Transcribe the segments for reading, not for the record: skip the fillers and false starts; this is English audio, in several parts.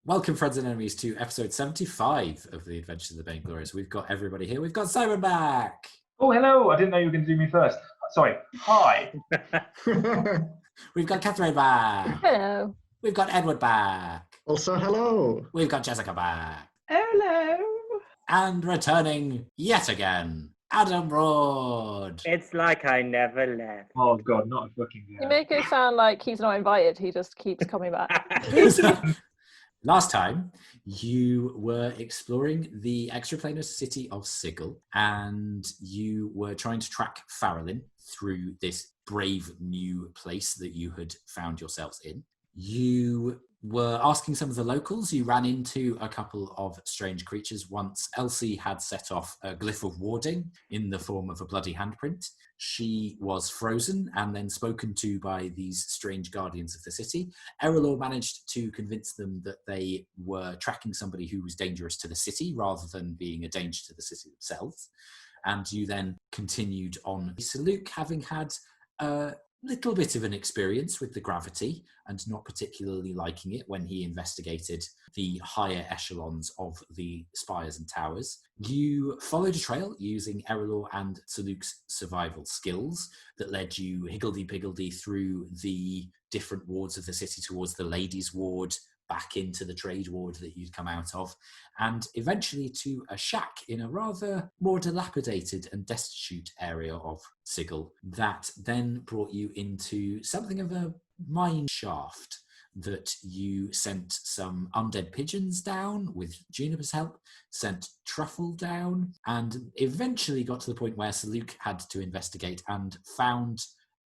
Welcome, friends and enemies, to episode 75 of the Adventures of the Bane Glorious. We've got everybody here. We've got Simon back. Oh, hello. I didn't know you were going to do me first. Sorry. Hi. We've got Kathryn back. Hello. We've got Edward back. Also, hello. We've got Jessica back. Hello. And returning yet again, Adam Broad. It's like I never left. Oh, God, not a fucking You make it sound like he's not invited. He just keeps coming back. Last time, you were exploring the extraplanar city of Sigil, and you were trying to track Faralynn through this brave new place that you had found yourselves in. You were asking some of the locals. You ran into a couple of strange creatures. Once Elsie had set off a glyph of warding in the form of a bloody handprint. She was frozen and then spoken to by these strange guardians of the city. Erallur managed to convince them that they were tracking somebody who was dangerous to the city rather than being a danger to the city themselves. And you then continued on. Sir Luke, having had a little bit of an experience with the gravity and not particularly liking it when he investigated the higher echelons of the spires and towers. You followed a trail using Erallur and Sir Luke's survival skills that led you higgledy-piggledy through the different wards of the city towards the ladies' ward, back into the trade ward that you'd come out of, and eventually to a shack in a rather more dilapidated and destitute area of Sigil that then brought you into something of a mine shaft that you sent some undead pigeons down with Juniper's help, sent Truffle down, and eventually got to the point where Sir Luke had to investigate and found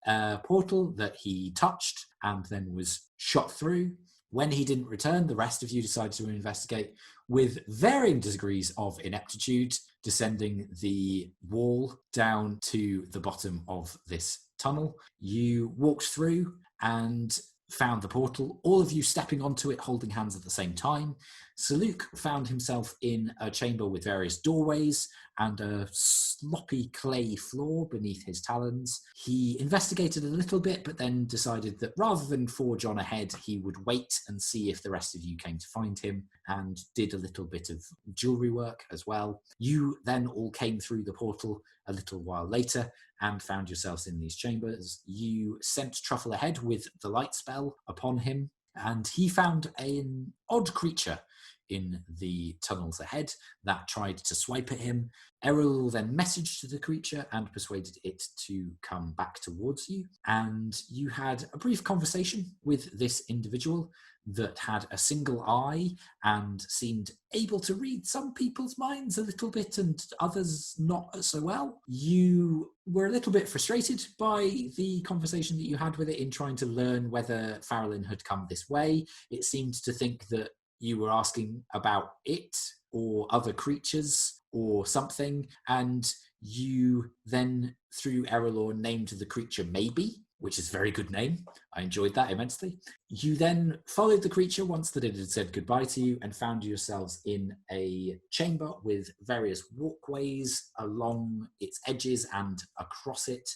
a portal that he touched and then was shot through. When he didn't return, the rest of you decided to investigate with varying degrees of ineptitude, descending the wall down to the bottom of this tunnel. You walked through and found the portal, all of you stepping onto it, holding hands at the same time. Sir Luke found himself in a chamber with various doorways and a sloppy clay floor beneath his talons. He investigated a little bit, but then decided that rather than forge on ahead, he would wait and see if the rest of you came to find him, and did a little bit of jewellery work as well. You then all came through the portal a little while later and found yourselves in these chambers. You sent Truffle ahead with the light spell upon him, and he found an odd creature in the tunnels ahead that tried to swipe at him. Errol then messaged to the creature and persuaded it to come back towards you, and you had a brief conversation with this individual that had a single eye and seemed able to read some people's minds a little bit and others not so well. You were a little bit frustrated by the conversation that you had with it in trying to learn whether Faralynn had come this way. It seemed to think that you were asking about it or other creatures or something, and you then, through Erallur, named the creature Maybe, which is a very good name. I enjoyed that immensely. You then followed the creature once that it had said goodbye to you and found yourselves in a chamber with various walkways along its edges and across it,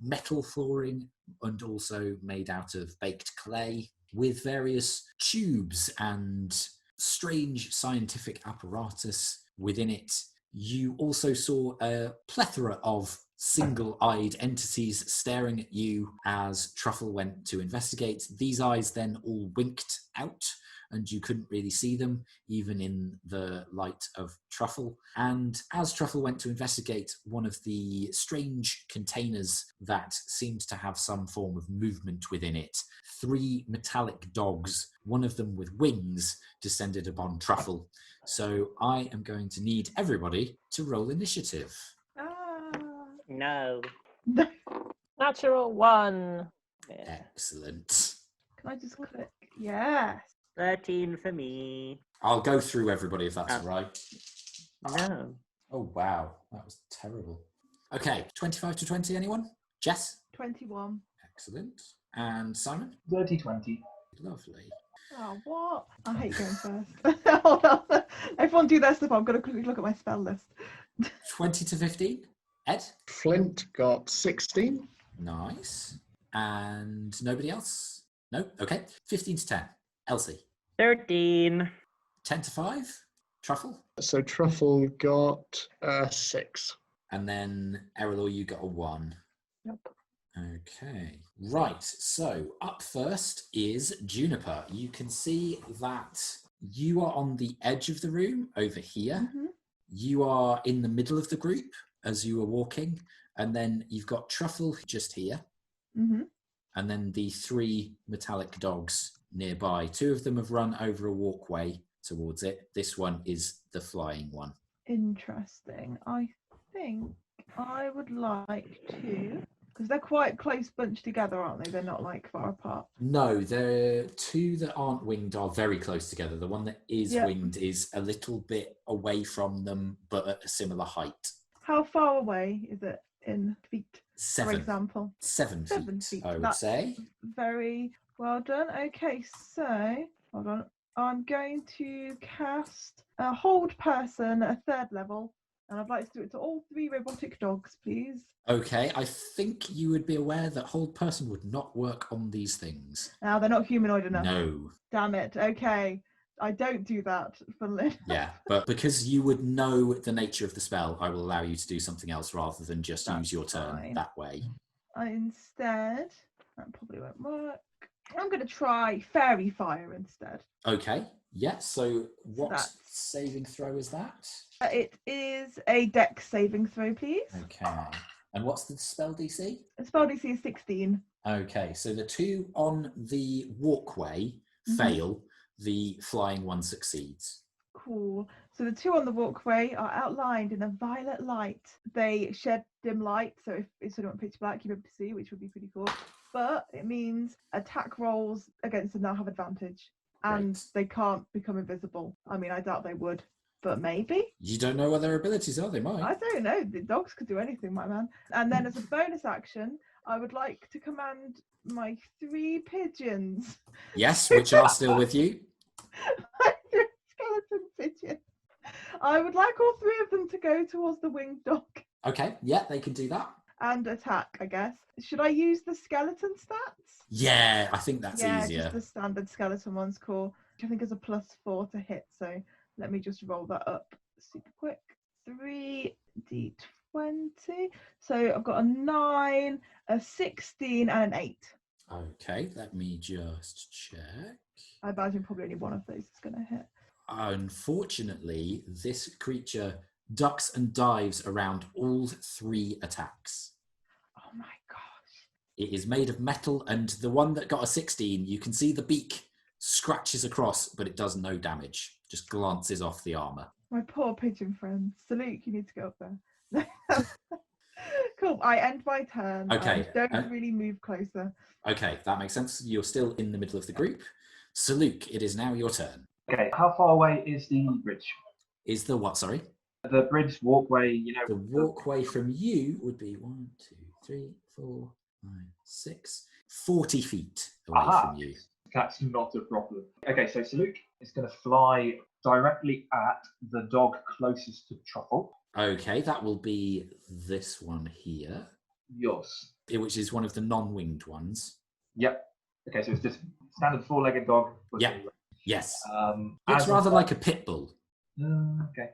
metal flooring and also made out of baked clay, with various tubes and strange scientific apparatus within it. You also saw a plethora of single-eyed entities staring at you as Truffle went to investigate. These eyes then all winked out, and you couldn't really see them, even in the light of Truffle. And as Truffle went to investigate one of the strange containers that seemed to have some form of movement within it, 3 metallic dogs, one of them with wings, descended upon Truffle. So I am going to need everybody to roll initiative. No. Natural 1. Yeah. Excellent. Can I just click? Yes. 13 for me. I'll go through everybody if that's all right. No. Oh, wow. That was terrible. Okay, 25 to 20, anyone? Jess? 21. Excellent. And Simon? 30-20. Lovely. Oh, what? I hate going first. Hold on. Everyone do their stuff. I'm going to quickly look at my spell list. 20 to 15. Ed? Flint got 16. Nice. And nobody else? No? Okay. 15 to 10. Elsie? 13. 10 to 5. Truffle. So Truffle got 6. And then Erallur, you got a 1. Yep. Okay. Right. So up first is Juniper. You can see that you are on the edge of the room over here. Mhm. You are in the middle of the group as you are walking. And then you've got Truffle just here. Mhm. And then the 3 metallic dogs nearby. 2 of them have run over a walkway towards it. This one is the flying one. Interesting. I think I would like to, because they're quite close bunched together, aren't they? They're not like far apart. No, the 2 that aren't winged are very close together. The one that is Yep. winged is a little bit away from them, but at a similar height. How far away is it in feet, for 7. example? 7 7 feet, feet. I would That's say. very well done. Okay, so hold on. I'm going to cast a hold person at a 3rd level, and I'd like to do it to all 3 robotic dogs, please. Okay, I think you would be aware that hold person would not work on these things. Now they're not humanoid enough. No. Damn it. Okay, I don't do that for Lynn. Yeah, but because you would know the nature of the spell, I will allow you to do something else rather than just That's use your turn fine. that way. Instead, that probably won't work. I'm going to try fairy fire instead. Okay, yeah, so what That's- saving throw is that? It is a dex saving throw, please. Okay, and what's the spell DC? The spell DC is 16. Okay, so the 2 on the walkway fail, the flying one succeeds. Cool. So the 2 on the walkway are outlined in a violet light. They shed dim light, so if it's sort of pitch black, you'll be able to see, which would be pretty cool. But it means attack rolls against them now have advantage, and Great. they can't become invisible. I mean, I doubt they would, but maybe. You don't know what their abilities are, they might. I don't know. The dogs could do anything, my man. And then as a bonus action, I would like to command my 3 pigeons. Yes, which are still with you. Skeleton pigeon. I would like all 3 of them to go towards the winged dog Okay, yeah, they can do that. and attack, I guess. Should I use the skeleton stats? Yeah, I think that's yeah, easier. just the standard skeleton one's cool. Which I think is a +4 to hit. So let me just roll that up super quick. 3d20. So I've got a 9, a 16, and an 8. Okay, let me just check. I imagine probably only one of those is going to hit. Unfortunately, this creature ducks and dives around all 3 attacks. Oh my gosh. It is made of metal, and the one that got a 16, you can see the beak scratches across, but it does no damage. Just glances off the armor. My poor pigeon friend. Salute, you need to go up there. Cool. I end my turn. Okay, I don't really move closer. Okay, that makes sense. You're still in the middle of the group. Saluk, it is now your turn. Okay, how far away is the bridge? Is the what, sorry? The bridge walkway, you know. The walkway from you would be 1, 2, 3, 4, 5, 6, 40 feet away Aha. from you. That's not a problem. Okay, so Saluk is going to fly directly at the dog closest to Truffle. Okay, that will be this one here, Yours. which is one of the non-winged ones. Yep. Okay, so it's just standard 4-legged dog. Yeah. Yes. As It's rather like a pit bull. Okay.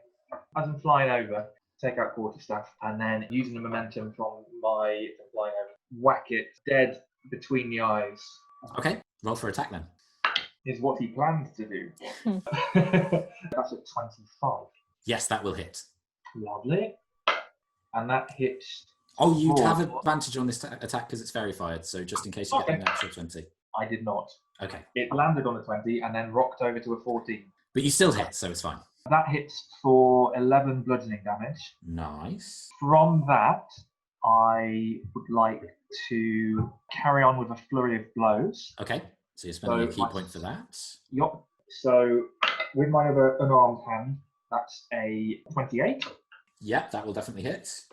As I'm flying over, take out quarterstaff, and then using the momentum from my flying over, whack it dead between the eyes. Okay, roll for attack then. Is what he planned to do. That's a 25. Yes, that will hit. Lovely. And that hits. Oh, you'd have Oh. advantage on this attack because it's verified, so just in case you get Okay. an natural 20. I did not. Okay, It landed on a 20 and then rocked over to a 14. but you still hit, so it's fine. That hits for 11 bludgeoning damage. Nice. From that, I would like to carry on with a flurry of blows. Okay, so you're spending a So key my- point for that. Yup. So with my other unarmed hand, that's a 28. Yep, that will definitely hit.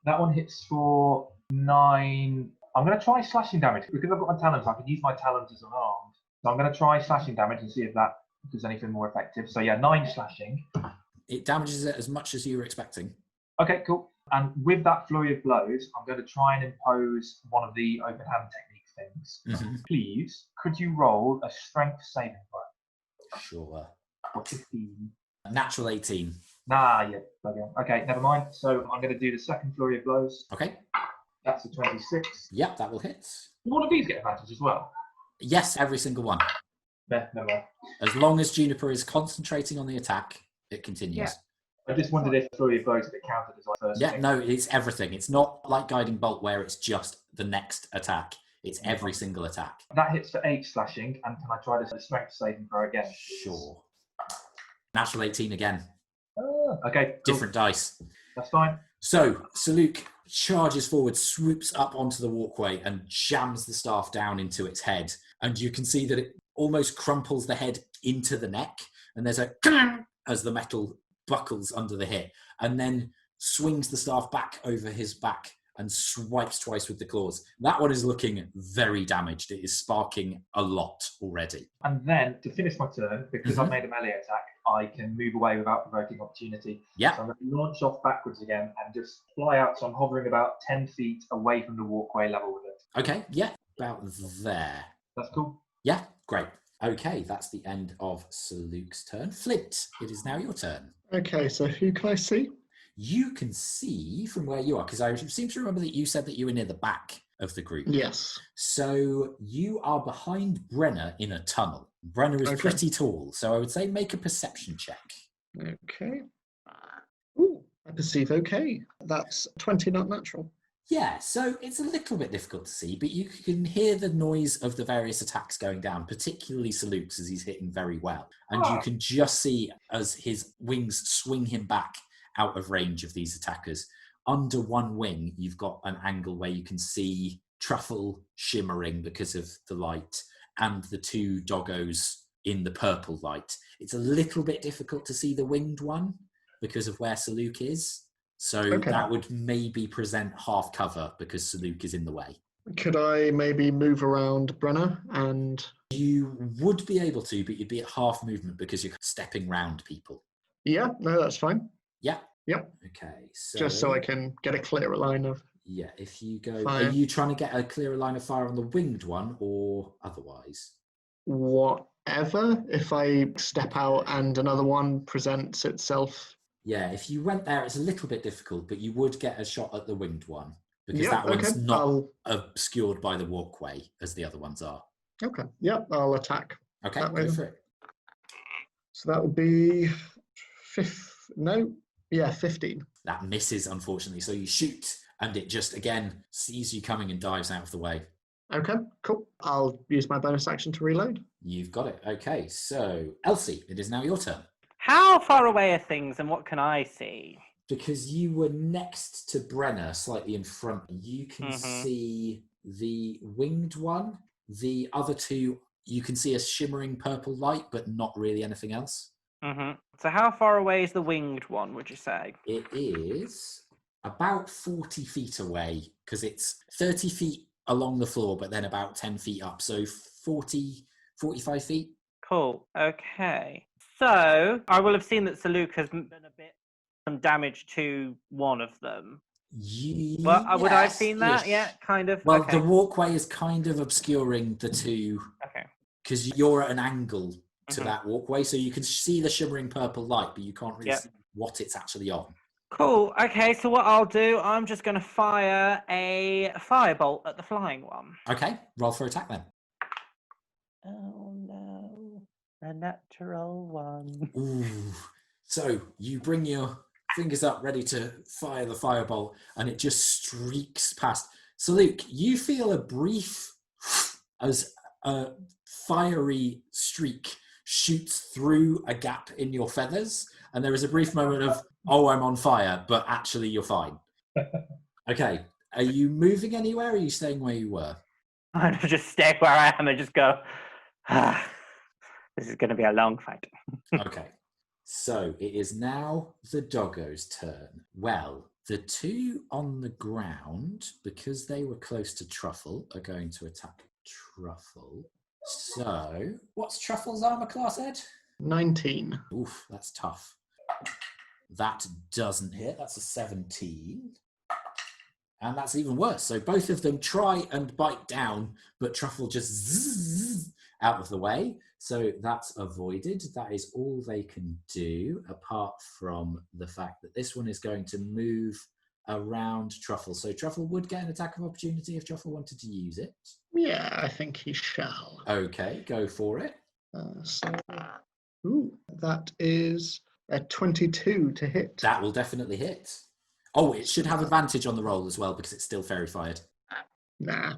That one hits for 9. I'm going to try slashing damage. Because I've got my talons, I can use my talons as unarmed. So I'm going to try slashing damage and see if that does anything more effective. So yeah, 9 slashing. It damages it as much as you were expecting. Okay, cool. And with that flurry of blows, I'm going to try and impose one of the open hand technique things. Mhm. Please, could you roll a strength saving throw? Sure. Or 15. Natural 18. Nah, yeah. Okay, never mind. So I'm going to do the second flurry of blows. Okay. That's a 26. Yep, that will hit. Do all of these get advantage as well? Yes, every single one. Never mind. As long as Juniper is concentrating on the attack, it continues. Yeah. I just wondered if flurry of blows, if it counted as like first. Yeah, thing. no, it's everything. It's not like Guiding Bolt where it's just the next attack. It's every single attack. That hits for 8 slashing, and can I try the strength saving throw again? Sure. Natural 18 again. Okay, cool. Different dice. That's fine. So, Saluk charges forward, swoops up onto the walkway, and jams the staff down into its head. And you can see that it almost crumples the head into the neck. And there's a as the metal buckles under the hit, and then swings the staff back over his back and swipes twice with the claws. That one is looking very damaged. It is sparking a lot already. And then, to finish my turn, because I've made a melee attack, I can move away without provoking opportunity. Yeah. So I'm going to launch off backwards again and just fly out. So I'm hovering about 10 feet away from the walkway level with it. Okay, yeah, about there. That's cool. Yeah, great. Okay, that's the end of Saluk's turn. Flint, it is now your turn. Okay, so who can I see? You can see from where you are, because I seem to remember that you said that you were near the back of the group. Yes. So you are behind Brenner in a tunnel. Brenner is pretty tall, so I would say make a perception check. Okay. Ooh, I perceive okay. That's 20, not natural. Yeah, so it's a little bit difficult to see, but you can hear the noise of the various attacks going down, particularly Saluk's as he's hitting very well. And you can just see as his wings swing him back out of range of these attackers. Under one wing, you've got an angle where you can see Truffle shimmering because of the light and the two doggos in the purple light. It's a little bit difficult to see the winged one because of where Saluk is. So that would maybe present half cover because Saluk is in the way. Could I maybe move around Brenner and... You would be able to, but you'd be at half movement because you're stepping round people. Yeah, no, that's fine. Yeah? Yep. Okay, so... Just so I can get a clearer line of... Yeah, if you go... fire. Are you trying to get a clearer line of fire on the winged one or otherwise? Whatever. If I step out and another one presents itself... Yeah, if you went there, it's a little bit difficult, but you would get a shot at the winged one because Yeah, that one's okay. not obscured by the walkway as the other ones are. Okay, yeah, I'll attack. Okay, That way go then. for it. So that would be 15. That misses, unfortunately. So you shoot, and it just, again, sees you coming and dives out of the way. Okay, cool. I'll use my bonus action to reload. You've got it. Okay, so Elsie, it is now your turn. How far away are things and what can I see? Because you were next to Brenner, slightly in front, you can see the winged one. The other two, you can see a shimmering purple light, but not really anything else. So how far away is the winged one, would you say? It is about 40 feet away, because it's 30 feet along the floor, but then about 10 feet up. So 45 feet. Cool. Okay. So I will have seen that Saluk has done some damage to one of them. Well, would I have seen that? Yeah, kind of. Well, okay. the walkway is kind of obscuring the two. Okay. Because you're at an angle to that walkway, so you can see the shimmering purple light, but you can't really see what it's actually on. Cool. Okay, so what I'll do, I'm just going to fire a firebolt at the flying one. Okay, roll for attack then. Oh no, a natural one. Ooh. So you bring your fingers up ready to fire the firebolt, and it just streaks past. So Luke, you feel a brief as a fiery streak shoots through a gap in your feathers, and there is a brief moment of, oh, I'm on fire, but actually you're fine. Okay, are you moving anywhere, or are you staying where you were? I'm going to just stay where I am and just go, this is going to be a long fight. Okay, so it is now the doggo's turn. Well, the two on the ground, because they were close to Truffle, are going to attack Truffle. So, what's Truffle's armor class, Ed? 19. Oof, that's tough. That doesn't hit. That's a 17. And that's even worse. So both of them try and bite down, but Truffle just zzz, out of the way. So that's avoided. That is all they can do, apart from the fact that this one is going to move around Truffle. So Truffle would get an attack of opportunity if Truffle wanted to use it. Yeah, I think he shall. Okay, go for it. That is a 22 to hit. That will definitely hit. Oh, it should have advantage on the roll as well because it's still fairy fired. Nah.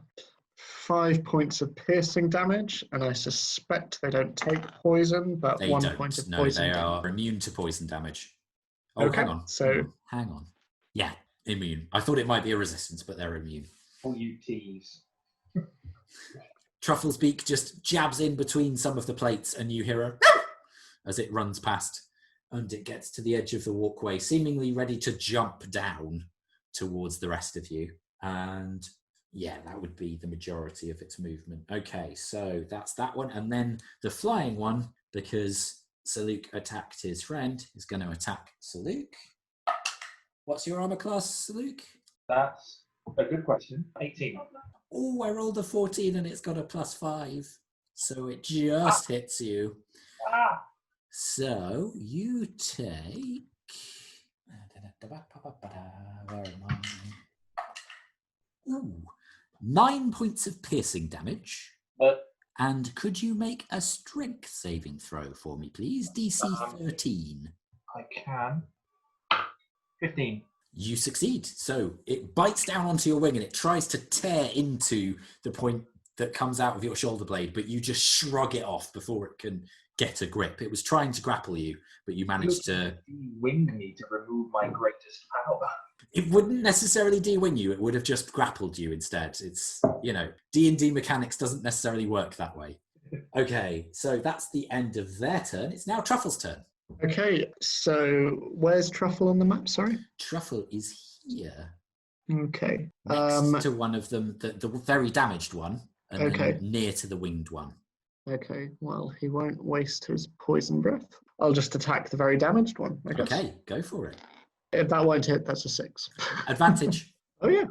5 points of piercing damage, and I suspect they don't take poison, but They 1 don't. point of No, poison they damage. are immune to poison damage. Oh, Okay, hang on. Hang on. Yeah, immune. I thought it might be a resistance, but they're immune. All you tease. Truffle's beak just jabs in between some of the plates, and you hear a as it runs past, and it gets to the edge of the walkway, seemingly ready to jump down towards the rest of you. And yeah, that would be the majority of its movement. Okay, so that's that one. And then the flying one, because Saluk attacked his friend, is going to attack Saluk. What's your armor class, Saluk? That's a good question. 18. Oh, I rolled a 14 and it's got a +5. So it just hits you. Ah! So you take... Where am I? Ooh, 9 points of piercing damage. But And could you make a strength saving throw for me, please? DC 13. I can. 15. You succeed. So it bites down onto your wing and it tries to tear into the point that comes out of your shoulder blade, but you just shrug it off before it can get a grip. It was trying to grapple you, but you managed to... Wing me to remove my greatest power. It wouldn't necessarily de-wing you. It would have just grappled you instead. It's, you know, D&D mechanics doesn't necessarily work that way. Okay, so that's the end of their turn. It's now Truffle's turn. Okay, so where's Truffle on the map? Sorry. Truffle is here, Okay. next to one of them, the very damaged one, and Okay. then near to the winged one. Okay. Well, he won't waste his poison breath. I'll just attack the very damaged one, I guess. Okay, go for it. If that won't hit, that's a 6. Advantage. Oh yeah.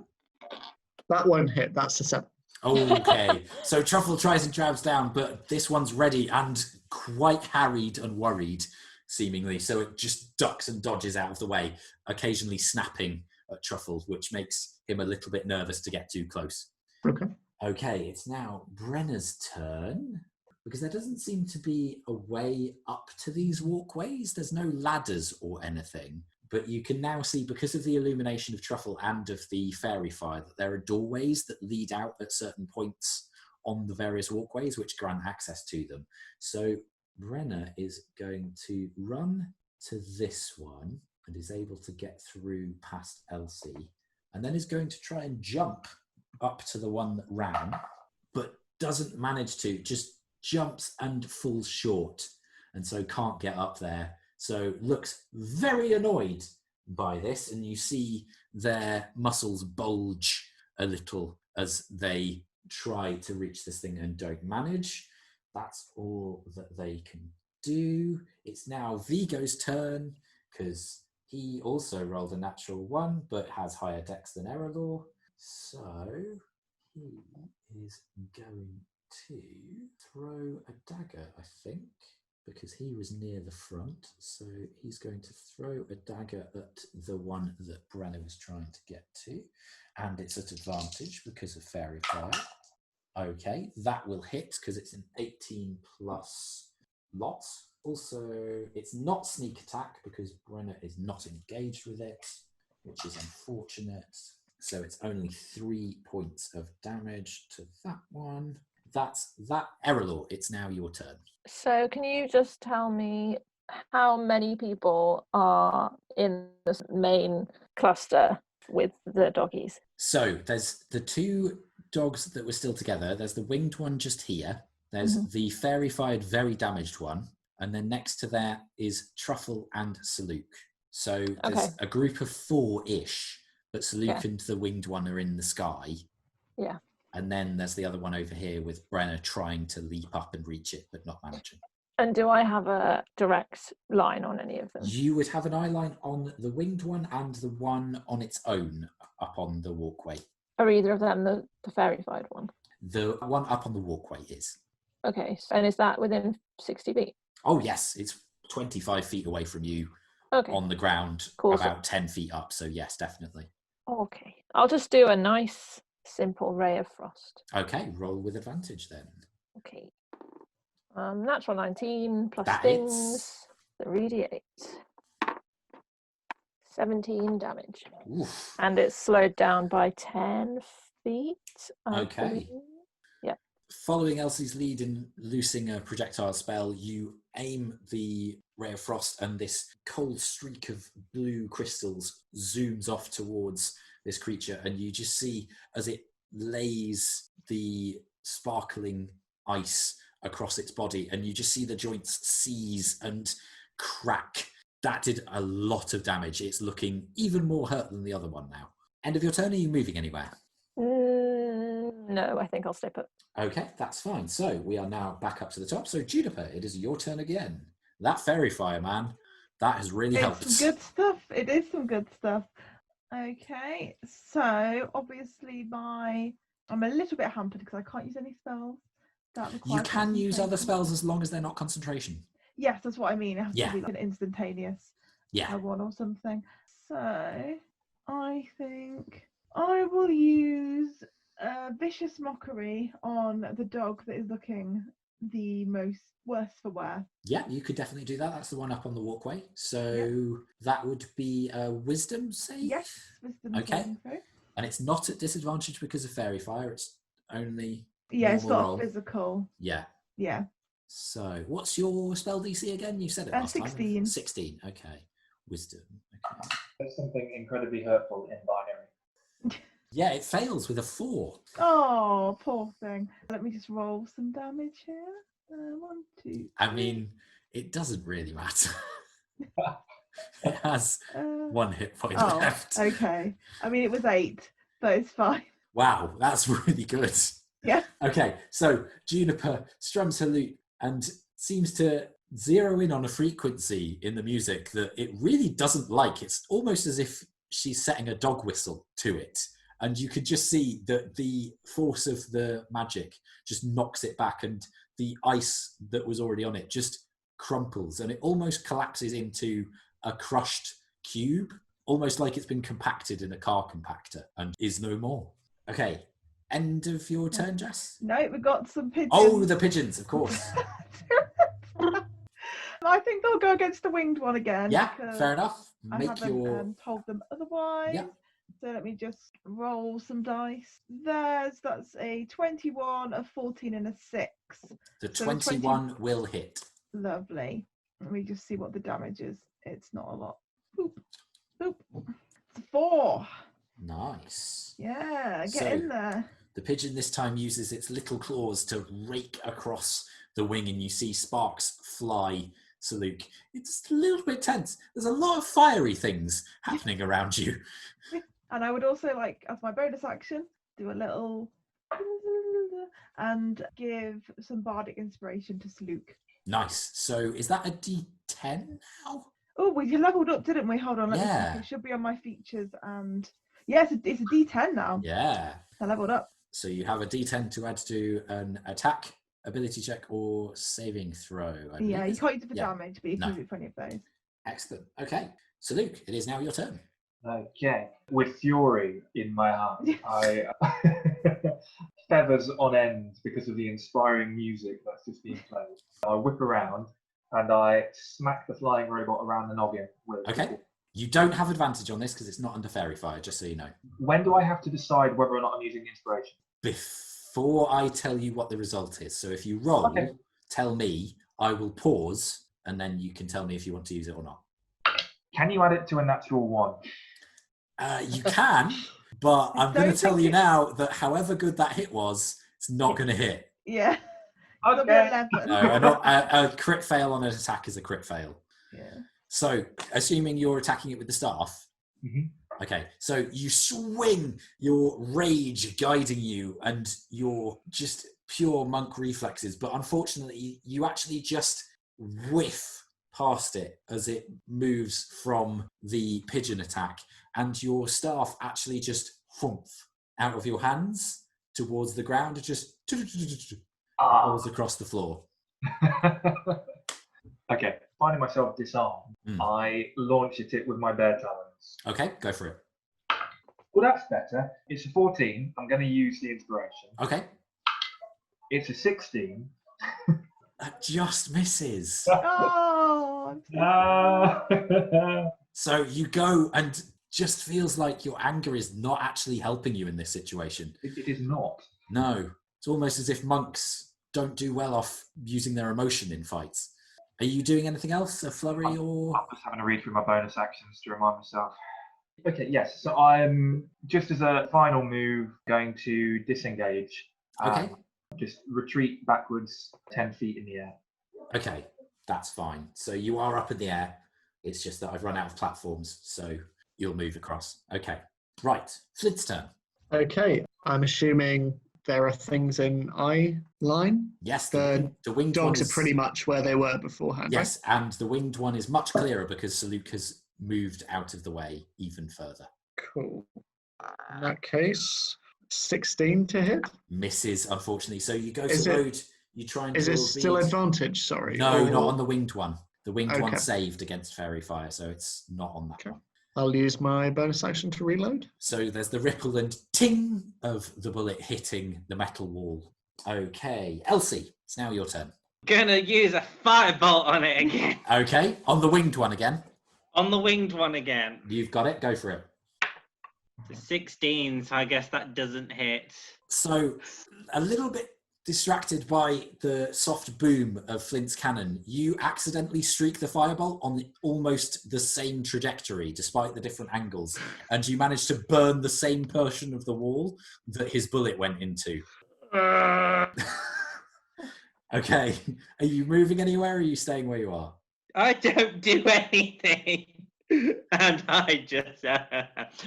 That won't hit. That's a 7. Okay, so Truffle tries and jabs down, but this one's ready and quite harried and worried, seemingly. So it just ducks and dodges out of the way, occasionally snapping at Truffle, which makes him a little bit nervous to get too close. Okay. Okay, it's now Brenna's turn, because there doesn't seem to be a way up to these walkways. There's no ladders or anything, but you can now see, because of the illumination of Truffle and of the fairy fire, that there are doorways that lead out at certain points on the various walkways, which grant access to them. So Brenna is going to run to this one and is able to get through past Elsie, and then is going to try and jump up to the one that ran, but doesn't manage to, just jumps and falls short, and so can't get up there. So looks very annoyed by this, and you see their muscles bulge a little as they try to reach this thing and don't manage. That's all that they can do. It's now Vigo's turn, because he also rolled a natural 1, but has higher dex than Erallur. So he is going to throw a dagger, I think, because he was near the front. So he's going to throw a dagger at the one that Brenna was trying to get to. And it's at advantage because of fairy fire. Okay, that will hit because it's an 18 plus lots. Also, it's not sneak attack because Brenna is not engaged with it, which is unfortunate. So it's only 3 points of damage to that one. That's that. Erallur, it's now your turn. So can you just tell me how many people are in this main cluster with the doggies? So there's the 2 dogs that were still together. There's the winged one just here. There's the fairy-fired, very damaged one. And then next to that is Truffle and Saluk. So there's a group of 4-ish, but Saluk and the winged one are in the sky. Yeah. And then there's the other one over here with Brenna trying to leap up and reach it, but not managing. And do I have a direct line on any of them? You would have an eye line on the winged one and the one on its own up on the walkway. Are either of them the fairy-fied one? The one up on the walkway is. Okay, and is that within 60 feet? Oh, yes. It's 25 feet away from you Okay. on the ground, Cool. about 10 feet up. So, yes, definitely. Okay. I'll just do a nice, simple ray of frost. Okay, roll with advantage then. Okay. Natural 19 plus That things. hits. 3d8. 17 damage. Oof. And it's slowed down by 10 feet. I Okay. believe. Yeah. Following Elsie's lead in loosing a projectile spell, you aim the ray of frost and this cold streak of blue crystals zooms off towards this creature, and you just see as it lays the sparkling ice across its body, and you just see the joints seize and crack. That did a lot of damage. It's looking even more hurt than the other one now. End of your turn. Are you moving anywhere? No, I think I'll stay put. Okay, that's fine. So we are now back up to the top. So Juniper, it is your turn again. That fairy fire, man, that has really helped. It's some good stuff. It is some good stuff. Okay, so obviously I'm a little bit hampered because I can't use any spells that require You can use other concentration. spells as long as they're not concentration. Yes, that's what I mean. It has Yeah. to be like an instantaneous Yeah. one or something. So I think I will use vicious mockery on the dog that is looking the most worse for wear. Yeah, you could definitely do that. That's the one up on the walkway. So that would be a wisdom save? Yes, wisdom Okay. saving throw. And it's not at disadvantage because of fairy fire. It's only Yeah, it's normal not roll. physical. Yeah. Yeah. So what's your spell DC again? You said it last 16. time. 16. Okay. Wisdom. Okay. There's something incredibly hurtful in binary. Yeah, it fails with a 4. Oh, poor thing. Let me just roll some damage here. 1, 2. I mean, it doesn't really matter. It has 1 hit point left. Okay. I mean, it was 8, but it's fine. Wow, that's really good. Yeah. Okay, so Juniper strums her lute and seems to zero in on a frequency in the music that it really doesn't like. It's almost as if she's setting a dog whistle to it. And you could just see that the force of the magic just knocks it back, and the ice that was already on it just crumples, and it almost collapses into a crushed cube, almost like it's been compacted in a car compactor and is no more. Okay, end of your turn, Jess? No, we got some pigeons. Oh, the pigeons, of course. I think they'll go against the winged one again. Yeah, because fair enough. I Make haven't your... told them otherwise. Yeah. So let me just roll some dice. That's a 21, a 14, and a 6. The So 21 will hit. Lovely. Let me just see what the damage is. It's not a lot. Boop. Boop. It's a 4. Nice. Yeah, get So, in there. The pigeon this time uses its little claws to rake across the wing, and you see sparks fly. Saluk, it's a little bit tense. There's a lot of fiery things happening around you. And I would also like, as my bonus action, do a little and give some bardic inspiration to Saluk. Nice. So is that a D10 now? Oh, we leveled up, didn't we? Hold on, let me Yeah. check. It should be on my features. And yes, it's a D10 now. Yeah. I leveled up. So you have a D10 to add to an attack, ability check, or saving throw. I believe. Yeah, you can't use it for Yeah. damage, but you can No. use it for any of those. Excellent. Okay. So Luke, it is now your turn. Okay. With fury in my heart, I feathers on end because of the inspiring music that's just being played. I whip around and I smack the flying robot around the noggin with. Okay. You don't have advantage on this because it's not under fairy fire, just so you know. When do I have to decide whether or not I'm using the inspiration? Before I tell you what the result is. So if you roll, Okay. tell me, I will pause, and then you can tell me if you want to use it or not. Can you add it to a natural 1? You can, but I'm going Don't to tell think you it- now that however good that hit was, it's not going to hit. Yeah. It'll be Okay. 11. No, a crit fail on an attack is a crit fail. Yeah. So, assuming you're attacking it with the staff, Mhm. okay, so you swing, your rage guiding you and your just pure monk reflexes, but unfortunately, you actually just whiff past it as it moves from the pigeon attack, and your staff actually just thump out of your hands towards the ground, just rolls across the floor. Okay, finding myself disarmed, I launch at it with my bare talons. Okay, go for it. Well, that's better. It's a 14. I'm going to use the inspiration. Okay. It's a 16. That just misses. Oh, I'm So you go and just feels like your anger is not actually helping you in this situation. It is not. No, it's almost as if monks don't do well off using their emotion in fights. Are you doing anything else? A flurry or? I'm just having a read through my bonus actions to remind myself. Okay, yes. So I'm, just as a final move, going to disengage. Okay. Just retreat backwards 10 feet in the air. Okay, that's fine. So you are up in the air. It's just that I've run out of platforms, so you'll move across. Okay, right. Flint's turn. Okay, I'm assuming there are things in eye line. Yes, The the winged dogs one are is, pretty much where they were beforehand. yes, and the winged one is much clearer because Saluk has moved out of the way even further. Right? Cool. In that case, 16 to hit. Misses, unfortunately. So you go to Is the it- road. You try and Is draw it a still bead. advantage? Sorry. No, or- not on the winged one. The winged one Okay. saved against fairy fire, so it's not on that Okay. one. I'll use my bonus action to reload. So there's the ripple and ting of the bullet hitting the metal wall. Okay, Elsie, it's now your turn. Gonna use a firebolt on it again. Okay, on the winged one again. On the winged one again. You've got it, go for it. It's a 16, so I guess that doesn't hit. So, a little bit distracted by the soft boom of Flint's cannon, you accidentally streak the firebolt on almost the same trajectory, despite the different angles, and you manage to burn the same portion of the wall that his bullet went into. Okay, are you moving anywhere, or are you staying where you are? I don't do anything. And I just,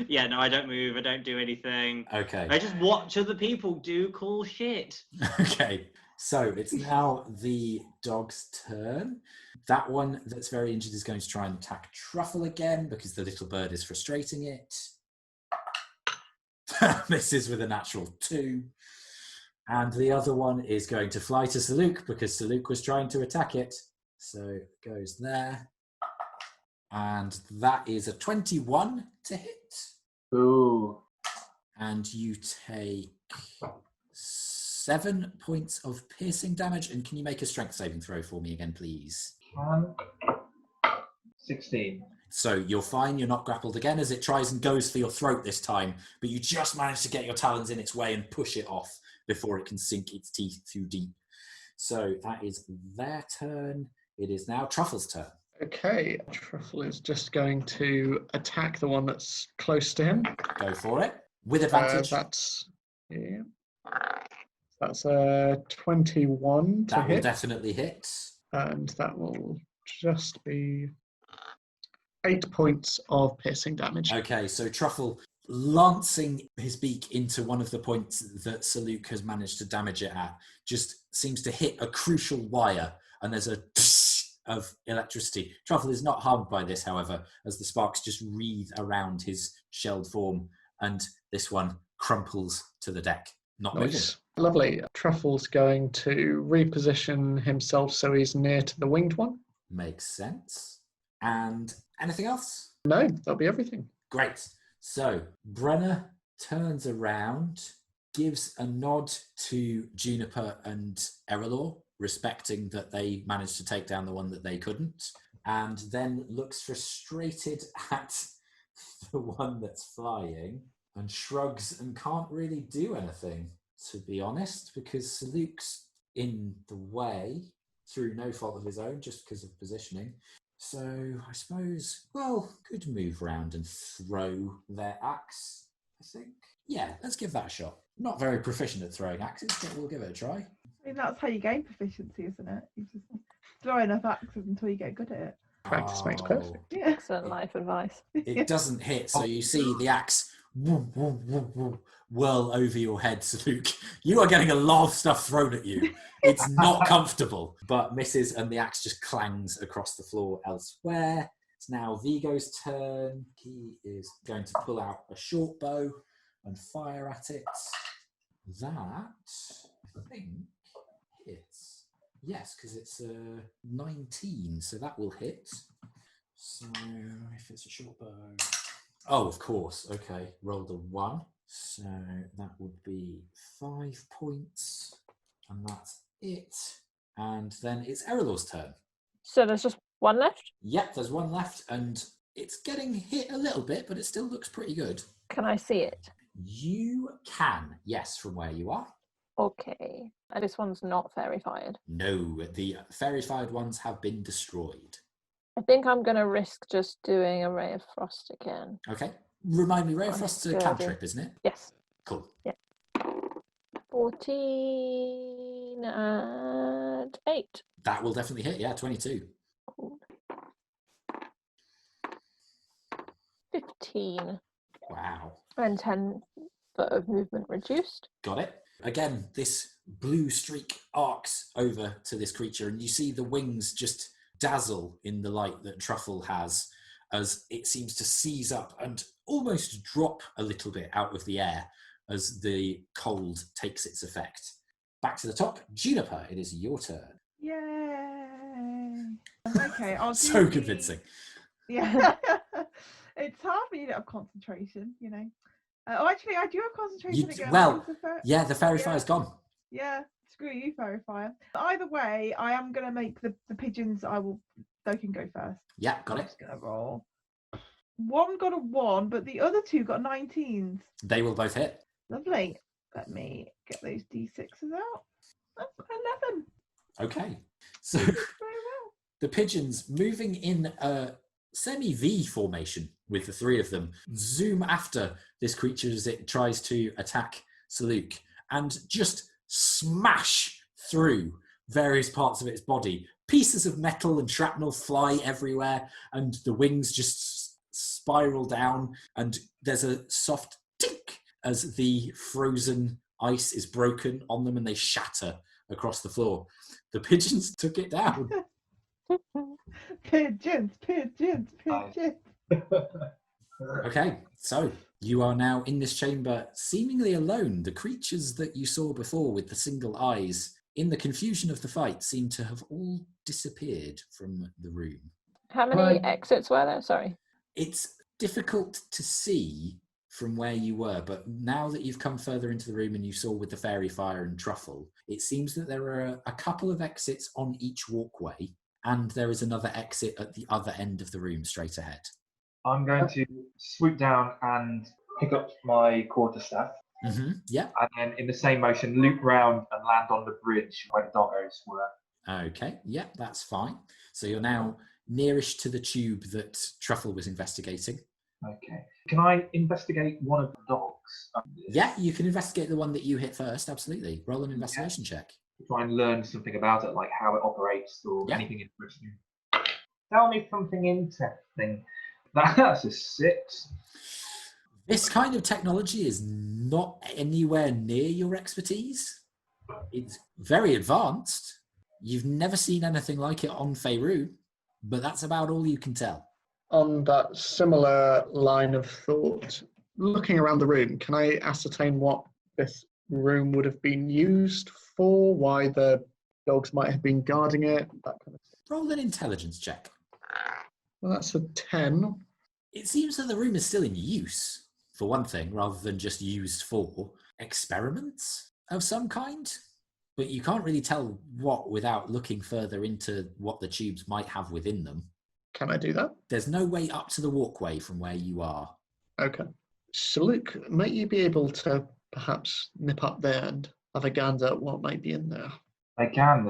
yeah, no, I don't move. I don't do anything. Okay. I just watch other people do cool shit. Okay, so it's now the dog's turn. That one that's very injured is going to try and attack Truffle again because the little bird is frustrating it. Misses with a natural 2. And the other one is going to fly to Saluk because Saluk was trying to attack it. So it goes there. And that is a 21 to hit. Ooh. And you take 7 points of piercing damage. And can you make a strength saving throw for me again, please? 16. So you're fine. You're not grappled again as it tries and goes for your throat this time. But you just manage to get your talons in its way and push it off before it can sink its teeth too deep. So that is their turn. It is now Truffle's turn. Okay, Truffle is just going to attack the one that's close to him. Go for it. With advantage. That's a 21 to That will hit, definitely hit. and that will just be 8 points of piercing damage. Okay, so Truffle lancing his beak into one of the points that Saluk has managed to damage it at just seems to hit a crucial wire, and there's a of electricity. Truffle is not harmed by this, however, as the sparks just wreathe around his shelled form, and this one crumples to the deck. Not moving. Nice. Lovely. Truffle's going to reposition himself so he's near to the winged one. Makes sense. And anything else? No, that'll be everything. Great. So Brenner turns around, gives a nod to Juniper and Erallur, respecting that they managed to take down the one that they couldn't, and then looks frustrated at the one that's flying and shrugs and can't really do anything, to be honest, because Saluk's in the way through no fault of his own, just because of positioning. So I suppose, well, could move round and throw their axe, I think. Yeah, let's give that a shot. Not very proficient at throwing axes, but we'll give it a try. I mean, that's how you gain proficiency, isn't it? You just throw enough axes until you get good at it. Practice makes perfect. Yeah. Excellent life advice. It doesn't hit, so you see the axe whirl over your head, Saluk. You are getting a lot of stuff thrown at you. It's not comfortable, but misses, and the axe just clangs across the floor elsewhere. It's now Vigo's turn. He is going to pull out a short bow and fire at it. That, I think, Yes, because it's 19, so that will hit. So if it's a short bow... Oh, of course. Okay, roll the 1. So that would be 5 points. And that's it. And then it's Erallur's turn. So there's just one left? Yep, there's one left, and it's getting hit a little bit, but it still looks pretty good. Can I see it? You can, yes, from where you are. Okay. And this one's not fairy fired. No, the fairy fired ones have been destroyed. I think I'm going to risk just doing a Ray of Frost again. Okay. Remind me, Ray of Oh, Frost's a good cantrip, isn't it? Yes. Cool. 14 and 8. That will definitely hit, yeah, 22. Cool. 15. Wow. And 10 foot of movement reduced. Got it. Again, this blue streak arcs over to this creature, and you see the wings just dazzle in the light that Truffle has as it seems to seize up and almost drop a little bit out of the air as the cold takes its effect. Back to the top. Juniper, it is your turn. Yay! Okay, I'll do So the- convincing. Yeah. It's hard for you to have concentration, you know. Oh, actually, I do have concentration again. Well, because the yeah, the fairy Yeah. fire's gone. Yeah, screw you, fairy fire. Either way, I am going to make the pigeons, they can go first. Yeah, got I'm it. just going to roll. One got a 1, but the other 2 got 19s. They will both hit. Lovely. Let me get those D6s out. That's 11. Okay. So Very well. the pigeons, moving in a semi-V formation with the 3 of them, zoom after this creature as it tries to attack Saluk and just smash through various parts of its body. Pieces of metal and shrapnel fly everywhere, and the wings just spiral down, and there's a soft tink as the frozen ice is broken on them and they shatter across the floor. The pigeons took it down. Pigeons. Okay, so you are now in this chamber seemingly alone. The creatures that you saw before with the single eyes, in the confusion of the fight, seem to have all disappeared from the room. How many exits were there? Sorry. It's difficult to see from where you were, but now that you've come further into the room and you saw with the fairy fire and Truffle, it seems that there are a couple of exits on each walkway, and there is another exit at the other end of the room straight ahead. I'm going to swoop down and pick up my quarterstaff, Yeah. and then in the same motion loop round and land on the bridge where the doggos were. Okay, yeah, that's fine. So you're now nearish to the tube that Truffle was investigating. Okay. Can I investigate one of the dogs? Yeah, you can investigate the one that you hit first, absolutely. Roll an investigation check. Try and learn something about it, like how it operates or Yeah. anything interesting. Tell me something interesting. That's a 6. This kind of technology is not anywhere near your expertise. It's very advanced. You've never seen anything like it on Faerun, but that's about all you can tell. On that similar line of thought, looking around the room, can I ascertain what this room would have been used for? Why the dogs might have been guarding it? That kind of thing. Roll an intelligence check. Well, that's a 10. It seems that the room is still in use, for one thing, rather than just used for experiments of some kind. But you can't really tell what without looking further into what the tubes might have within them. Can I do that? There's no way up to the walkway from where you are. Okay. So, Luke, might you be able to perhaps nip up there and have a gander at what might be in there? I can.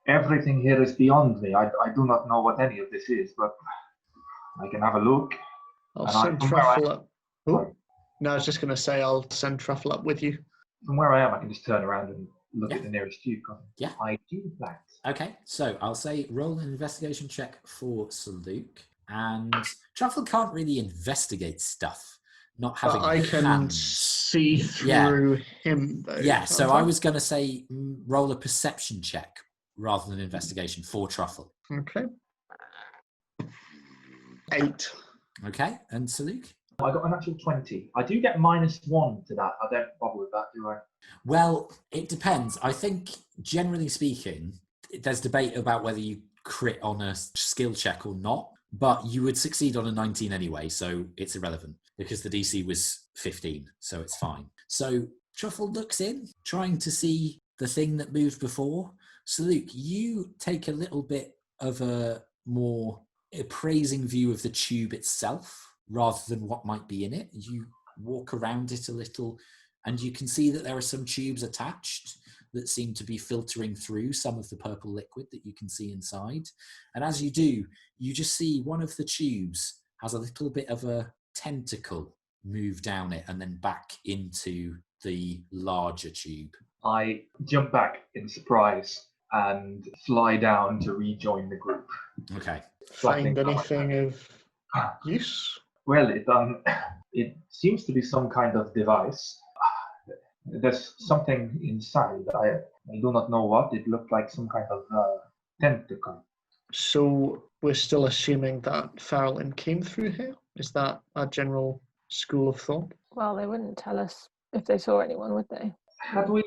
Everything here is beyond me. I do not know what any of this is, but I can have a look. I'll And send from where Truffle I- up. Oh, no, I was just going to say I'll send Truffle up with you. From where I am, I can just turn around and look Yeah. at the nearest tube. can't I? Yeah. I do that. Okay, so I'll say roll an investigation check for Saluk. And Truffle can't really investigate stuff, not having But I can hands. see Yeah. through him, though. Yeah, can't so I was going to say roll a perception check rather than investigation for Truffle. Okay. 8. Okay, and Saluk? I got an actual 20. I do get -1 to that. I don't bother with that, do I? Well, it depends. I think, generally speaking, there's debate about whether you crit on a skill check or not, but you would succeed on a 19 anyway, so it's irrelevant because the DC was 15, so it's fine. So Truffle looks in, trying to see the thing that moved before. So Luke, you take a little bit of a more appraising view of the tube itself rather than what might be in it. You walk around it a little and you can see that there are some tubes attached that seem to be filtering through some of the purple liquid that you can see inside. And as you do, you just see one of the tubes has a little bit of a tentacle move down it and then back into the larger tube. I jump back in surprise and fly down to rejoin the group. Okay. Find anything of use? Well, it seems to be some kind of device. There's something inside. I do not know what. It looked like some kind of tentacle. So we're still assuming that Faralynn came through here? Is that a general school of thought? Well, they wouldn't tell us if they saw anyone, would they? Had we,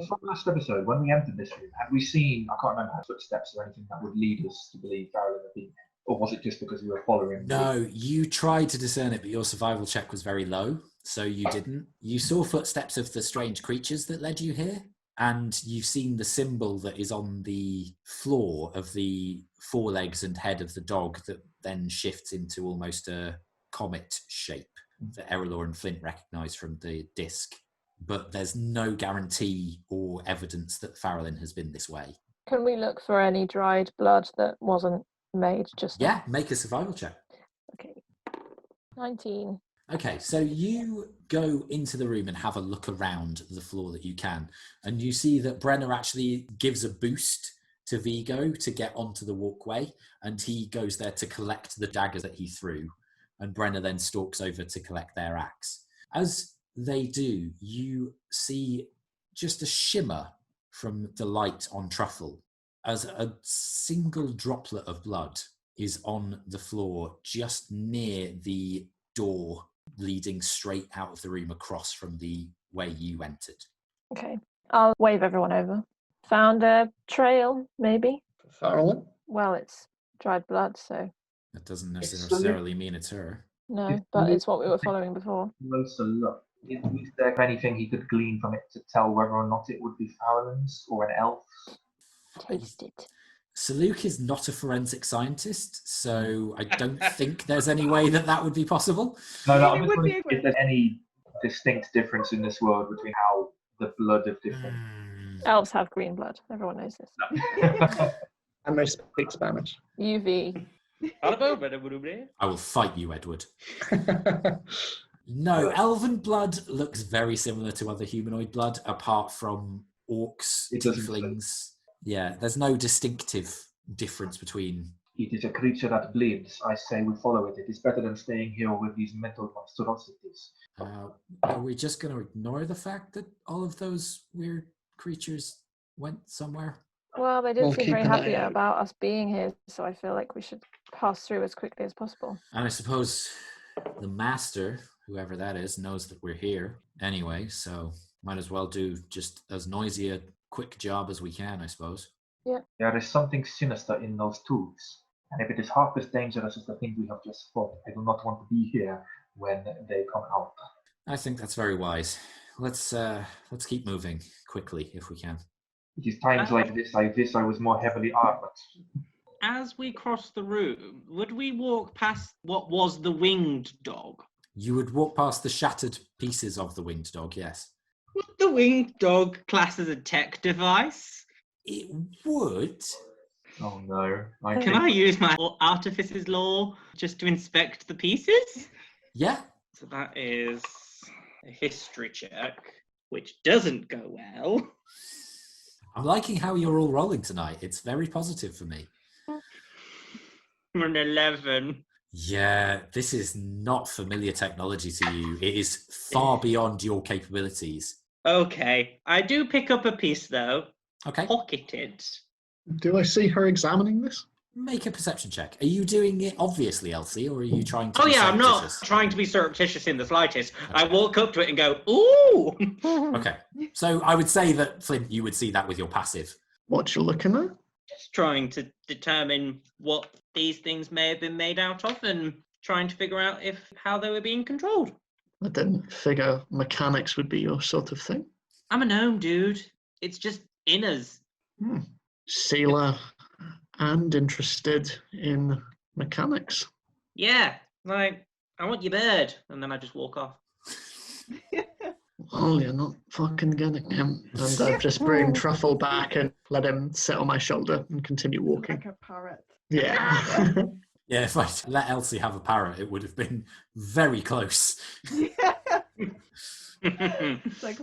from last episode, when we entered this room, had we seen, I can't remember, footsteps or anything that would lead us to believe Faralynn had been here? Or was it just because we were following? No, you tried to discern it, but your survival check was very low, so you didn't. You saw footsteps of the strange creatures that led you here, and you've seen the symbol that is on the floor of the forelegs and head of the dog that then shifts into almost a comet shape that Erallur and Flint recognise from the disc. But there's no guarantee or evidence that Faralynn has been this way. Can we look for any dried blood that wasn't made just Yeah, make a survival check. Okay. 19. Okay, so you go into the room and have a look around the floor that you can, and you see that Brenner actually gives a boost to Vigo to get onto the walkway, and he goes there to collect the daggers that he threw, and Brenner then stalks over to collect their axe. As they do, you see just a shimmer from the light on Truffle as a single droplet of blood is on the floor just near the door leading straight out of the room across from the way you entered. Okay. I'll wave everyone over. Found a trail, maybe? Faralynn? Well, it's dried blood, so That doesn't necessarily mean it's her. no, but it's what we were following before. Closer look. Is there anything he could glean from it to tell whether or not it would be Faralyn's or an elf? Taste it. So Luke is not a forensic scientist, so I don't think there's any way that would be possible. No, It I'm just would be wondering if there's any distinct difference in this world between how the blood of different... Elves have green blood. Everyone knows this. And they speak Spanish. UV. I will fight you, Edward. No, elven blood looks very similar to other humanoid blood, apart from orcs, It doesn't tieflings. Yeah, there's no distinctive difference between... It is a creature that bleeds. I say we follow it. It is better than staying here with these mental monstrosities. Are we just going to ignore the fact that all of those weird creatures went somewhere? Well, they didn't We'll seem keep very an eye happy out. about us being here, so I feel like we should pass through as quickly as possible. And I suppose the master, whoever that is, knows that we're here anyway, so might as well do just as noisy a quick job as we can, I suppose. Yeah. There is something sinister in those tubes. And if it is half as dangerous as the thing we have just fought, I do not want to be here when they come out. I think that's very wise. Let's keep moving quickly if we can. It is times like this I was more heavily armored. As we cross the room, would we walk past what was the winged dog? You would walk past the shattered pieces of the winged dog, yes. Would the winged dog class as a tech device? It would. Oh no. Can I use my artificer's law just to inspect the pieces? Yeah. So that is a history check, which doesn't go well. I'm liking how you're all rolling tonight. It's very positive for me. An 11. Yeah, this is not familiar technology to you. It is far beyond your capabilities. Okay, I do pick up a piece though. Okay. Pocketed. Do I see her examining this? Make a perception check. Are you doing it obviously, Elsie, or are you trying to Oh be yeah, I'm not surreptitious? trying to be surreptitious in the slightest. I walk up to it and go, ooh! Okay. So I would say that, Flint, you would see that with your passive. What you're looking at? just trying to determine what these things may have been made out of and trying to figure out how they were being controlled. I didn't figure mechanics would be your sort of thing. I'm a gnome, dude. It's just in us. Sailor and interested in mechanics. Yeah, like, I want your bird. And then I just walk off. Oh, you're not fucking getting him. And I just bring Truffle back and let him sit on my shoulder and continue walking. Like a parrot. Yeah. Yeah, if I let Elsie have a parrot, it would have been very close. Yeah. It's like,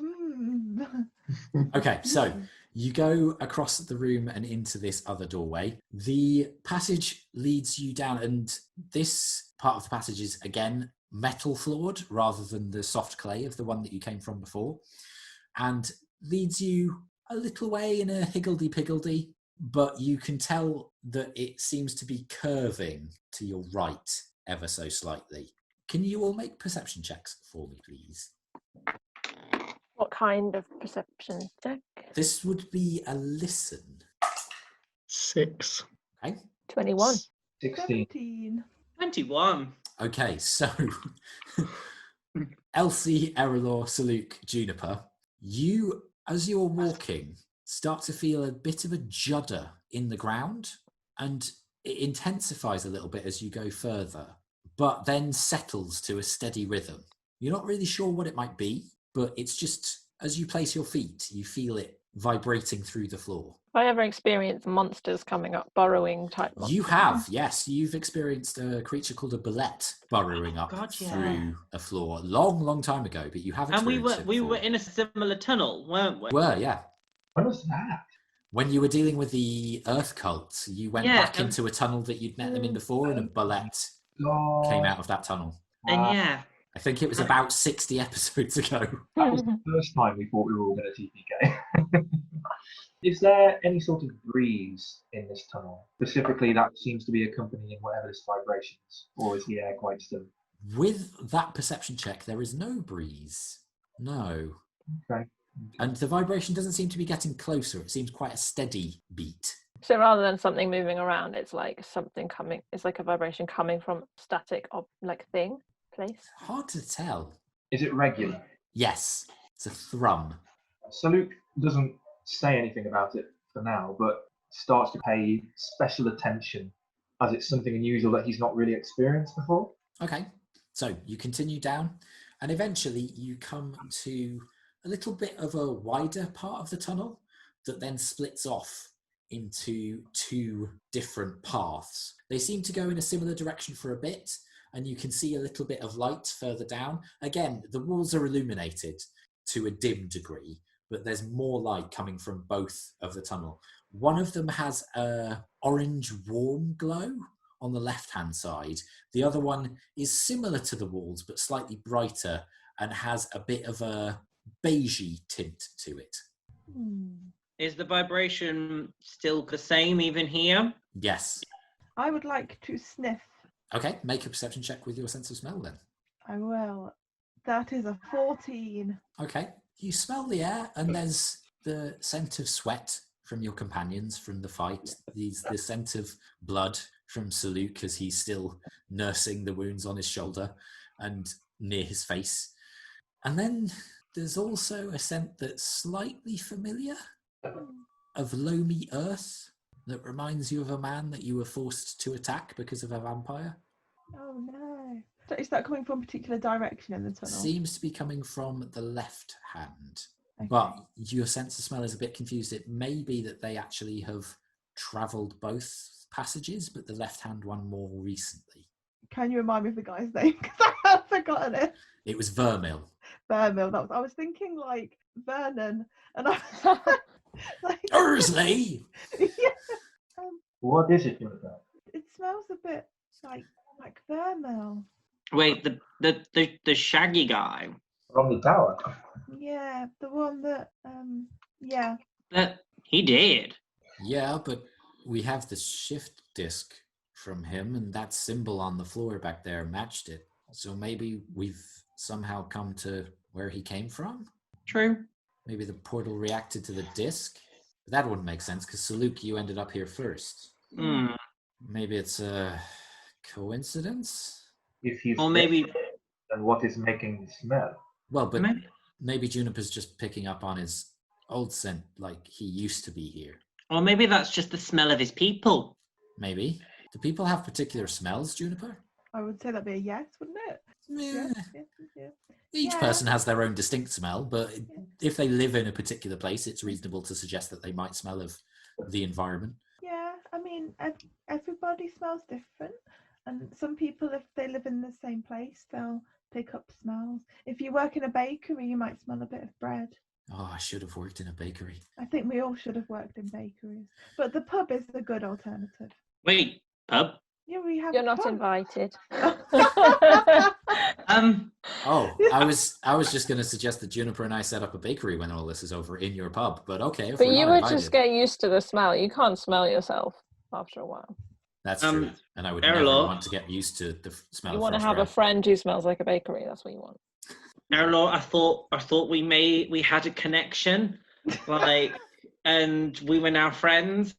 Okay, so you go across the room and into this other doorway. The passage leads you down, and this part of the passage is, again, metal floored rather than the soft clay of the one that you came from before, and leads you a little way in a higgledy-piggledy, but you can tell that it seems to be curving to your right ever so slightly. Can you all make perception checks for me, please? What kind of perception check? This would be a listen. 6. Okay. 21. 16. 17. 21. Okay, so Elsie, Erallur, Saluk, Juniper, you, as you're walking, start to feel a bit of a judder in the ground, and it intensifies a little bit as you go further, but then settles to a steady rhythm. You're not really sure what it might be, but it's just, as you place your feet, you feel it vibrating through the floor. Have I ever experienced monsters coming up, burrowing type monsters? You have, yes. You've experienced a creature called a bullet burrowing up God, yeah. through a floor long time ago, but you haven't. And we experienced were it we were before. in a similar tunnel, weren't we? Were, yeah. When was that? When you were dealing with the Earth cult, you went Yeah, back into a tunnel that you'd met them in before, and a bullet God. came out of that tunnel. And yeah, I think it was about 60 episodes ago. That was the first time we thought we were all going to TPK. Is there any sort of breeze in this tunnel? Specifically, that seems to be accompanying whatever this vibration is, or is the air quite still? With that perception check, there is no breeze. No. Okay. And the vibration doesn't seem to be getting closer. It seems quite a steady beat. So rather than something moving around, it's like something coming. It's like a vibration coming from static, place. Hard to tell. Is it regular? Yes, it's a thrum. Saluk doesn't say anything about it for now, but starts to pay special attention as it's something unusual that he's not really experienced before. Okay, so you continue down, and eventually you come to a little bit of a wider part of the tunnel that then splits off into two different paths. They seem to go in a similar direction for a bit, and you can see a little bit of light further down. Again, the walls are illuminated to a dim degree, but there's more light coming from both of the tunnel. One of them has a orange warm glow on the left-hand side. The other one is similar to the walls, but slightly brighter and has a bit of a beigey tint to it. is the vibration still the same even here? Yes. I would like to sniff. Okay, make a perception check with your sense of smell then. I will. That is a 14. Okay, you smell the air, and there's the scent of sweat from your companions from the fight. The scent of blood from Saluk as he's still nursing the wounds on his shoulder and near his face. And then there's also a scent that's slightly familiar of loamy earth that reminds you of a man that you were forced to attack because of a vampire. Oh no. So is that coming from a particular direction in the tunnel? Seems to be coming from the left hand. Okay. But your sense of smell is a bit confused. It may be that they actually have travelled both passages, but the left-hand one more recently. Can you remind me of the guy's name? Because I have forgotten it. It was Vermil. Vermil. I was thinking like Vernon, and I was like, Ursley! Yeah. What is it, Juniper? It smells a bit like Vermil. Wait, the shaggy guy. From the tower? Yeah, the one that yeah. That he did. Yeah, but we have the shift disc from him, and that symbol on the floor back there matched it. So maybe we've somehow come to where he came from? True. Maybe the portal reacted to the disc? But that wouldn't make sense because Saluk, you ended up here first. Maybe it's a coincidence? If he's Or maybe... dead, then what is making the smell? Well, but maybe Juniper's just picking up on his old scent like he used to be here. Or maybe that's just the smell of his people. Maybe. Do people have particular smells, Juniper? I would say that'd be a yes, wouldn't it? Yeah. Each person has their own distinct smell, but if they live in a particular place, it's reasonable to suggest that they might smell of the environment. Yeah, I mean, everybody smells different. And some people, if they live in the same place, they'll pick up smells. If you work in a bakery, you might smell a bit of bread. Oh, I should have worked in a bakery. I think we all should have worked in bakeries. But the pub is a good alternative. Wait, pub? Yeah, we have. You're not pub. invited. Oh, I was just going to suggest that Juniper and I set up a bakery when all this is over in your pub, but okay. If But we're you not would invited, just get used to the smell. You can't smell yourself after a while. That's true, and I would Erallur, never want to get used to the smell. You of want to fresh have bread. a friend who smells like a bakery. That's what you want. Erallur, I thought we had a connection, like, and we were now friends.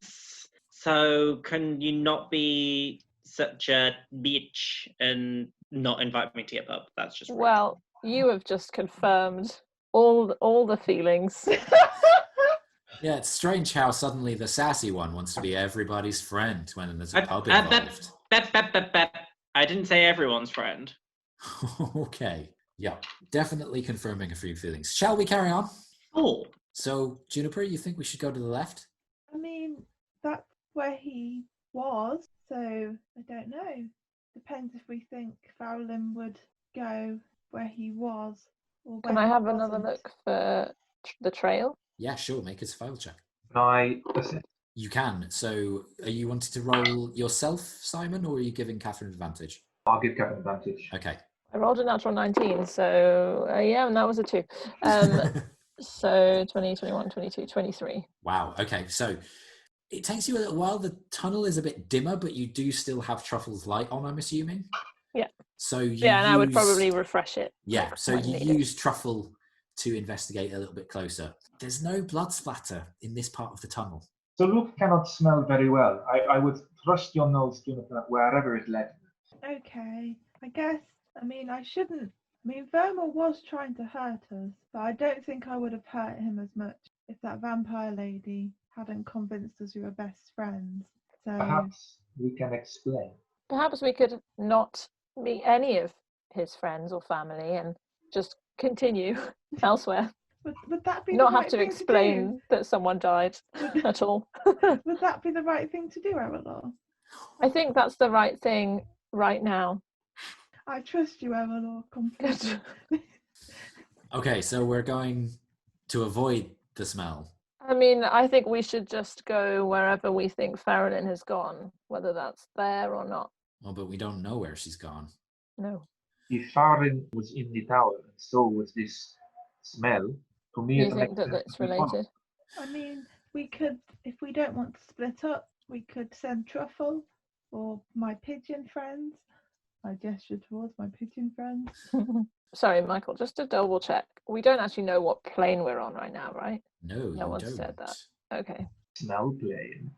So can you not be such a bitch and not invite me to your pub? That's just rude. Well, you have just confirmed all the feelings. Yeah, it's strange how suddenly the sassy one wants to be everybody's friend when there's a pub involved. I didn't say everyone's friend. Okay, yeah, definitely confirming a few feelings. Shall we carry on? Oh, So, Juniper, you think we should go to the left? I mean, that's where he was, so I don't know. Depends if we think Faralynn would go where he was or where Can I he have another wasn't. look for the trail? Yeah, sure, make a survival check. Can I assist? You can. So, are you wanting to roll yourself, Simon, or are you giving Kathryn advantage? I'll give Kathryn advantage. Okay. I rolled a natural 19, so yeah, and that was a 2. So 20, 21, 22, 23. Wow. Okay. So it takes you a little while. The tunnel is a bit dimmer, but you do still have Truffle's light on, I'm assuming. Yeah. So you Yeah, and I would probably refresh it. Yeah. So when you needed. use Truffle to investigate a little bit closer. There's no blood splatter in this part of the tunnel. So Luke cannot smell very well. I would trust your nose, Juniper, wherever it led. Okay, I guess. I mean, I shouldn't. I mean, Verma was trying to hurt us, but I don't think I would have hurt him as much if that vampire lady hadn't convinced us we were best friends. So Perhaps we can explain. Perhaps we could not meet any of his friends or family and just continue elsewhere. would that be Not the have right to thing explain that someone died at all. to do? Would that be the right thing to do, Erallur? I think that's the right thing right now. I trust you, Erallur, completely. Okay. So we're going to avoid the smell. I mean, I think we should just go wherever we think Faralynn has gone, whether that's there or not. Well, but we don't know where she's gone. No. If Faralynn was in the tower and so was this smell, to me You it think makes that sense it's to be followed. related? I mean, we could, if we don't want to split up, we could send Truffle or my pigeon friends. I gesture towards my pigeon friends. Sorry, Michael, just to double check. We don't actually know what plane we're on right now, right? No, you one don't. said that. Okay. Smell plane.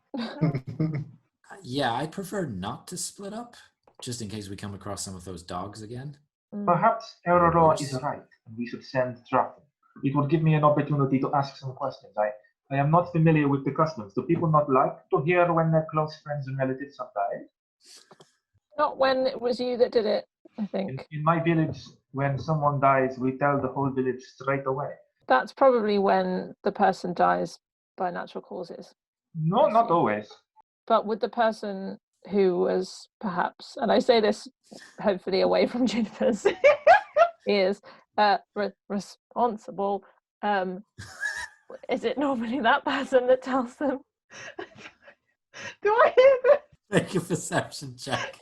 Yeah, I prefer not to split up, just in case we come across some of those dogs again. Perhaps Or Erallur worse. is right, and we should send Truffle. It would give me an opportunity to ask some questions. I am not familiar with the customs. Do people not like to hear when their close friends and relatives have died? Not when it was you that did it, I In, think. in my village, when someone dies, we tell the whole village straight away. That's probably when the person dies by natural causes. No, not always. But with the person who was perhaps, and I say this hopefully away from Juniper's ears, responsible, is it normally that person that tells them? Do I hear this? Make a perception check.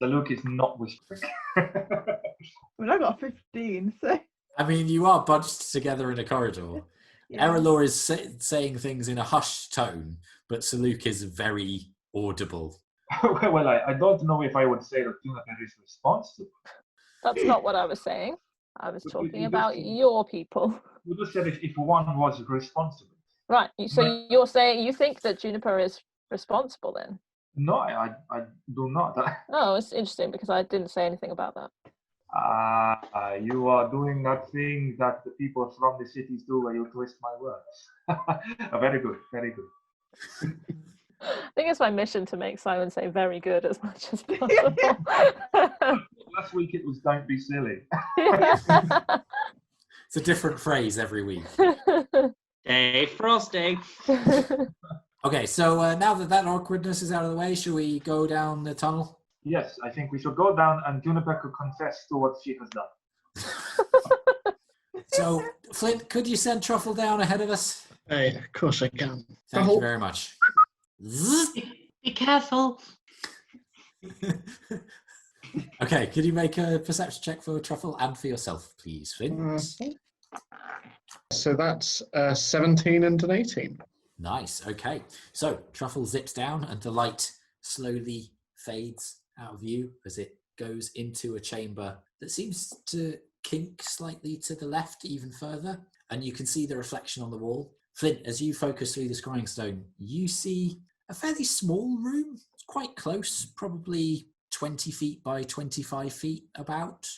The look is not whispering. Well, I got 15, so I mean, you are bunched together in a corridor. yeah. Erallur is saying things in a hushed tone, but Saluk is very audible. Well, I don't know if I would say that Juniper is responsible. That's not what I was saying. I was But talking you about just- your people. You just said if one was responsible. Right. So you're saying you think that Juniper is responsible then? No, I do not. Oh, it's interesting because I didn't say anything about that. You are doing that thing that the people from the cities do where you twist my words. Very good, very good. I think it's my mission to make Simon say very good as much as possible. Last week it was don't be silly. It's a different phrase every week. Hey, Frosty. Okay, so now that awkwardness is out of the way, should we go down the tunnel? Yes, I think we should go down and Juniper could confess to what she has done. So, Flint, could you send Truffle down ahead of us? Hey, of course I can. Thank you very much. Be careful. Okay, could you make a perception check for Truffle and for yourself, please, Flint? So that's 17 and an 18. Nice, okay. So, Truffle zips down and the light slowly fades out of view as it goes into a chamber that seems to kink slightly to the left even further, and you can see the reflection on the wall. Flint, as you focus through the scrying stone, you see a fairly small room. It's quite close, probably 20 feet by 25 feet about,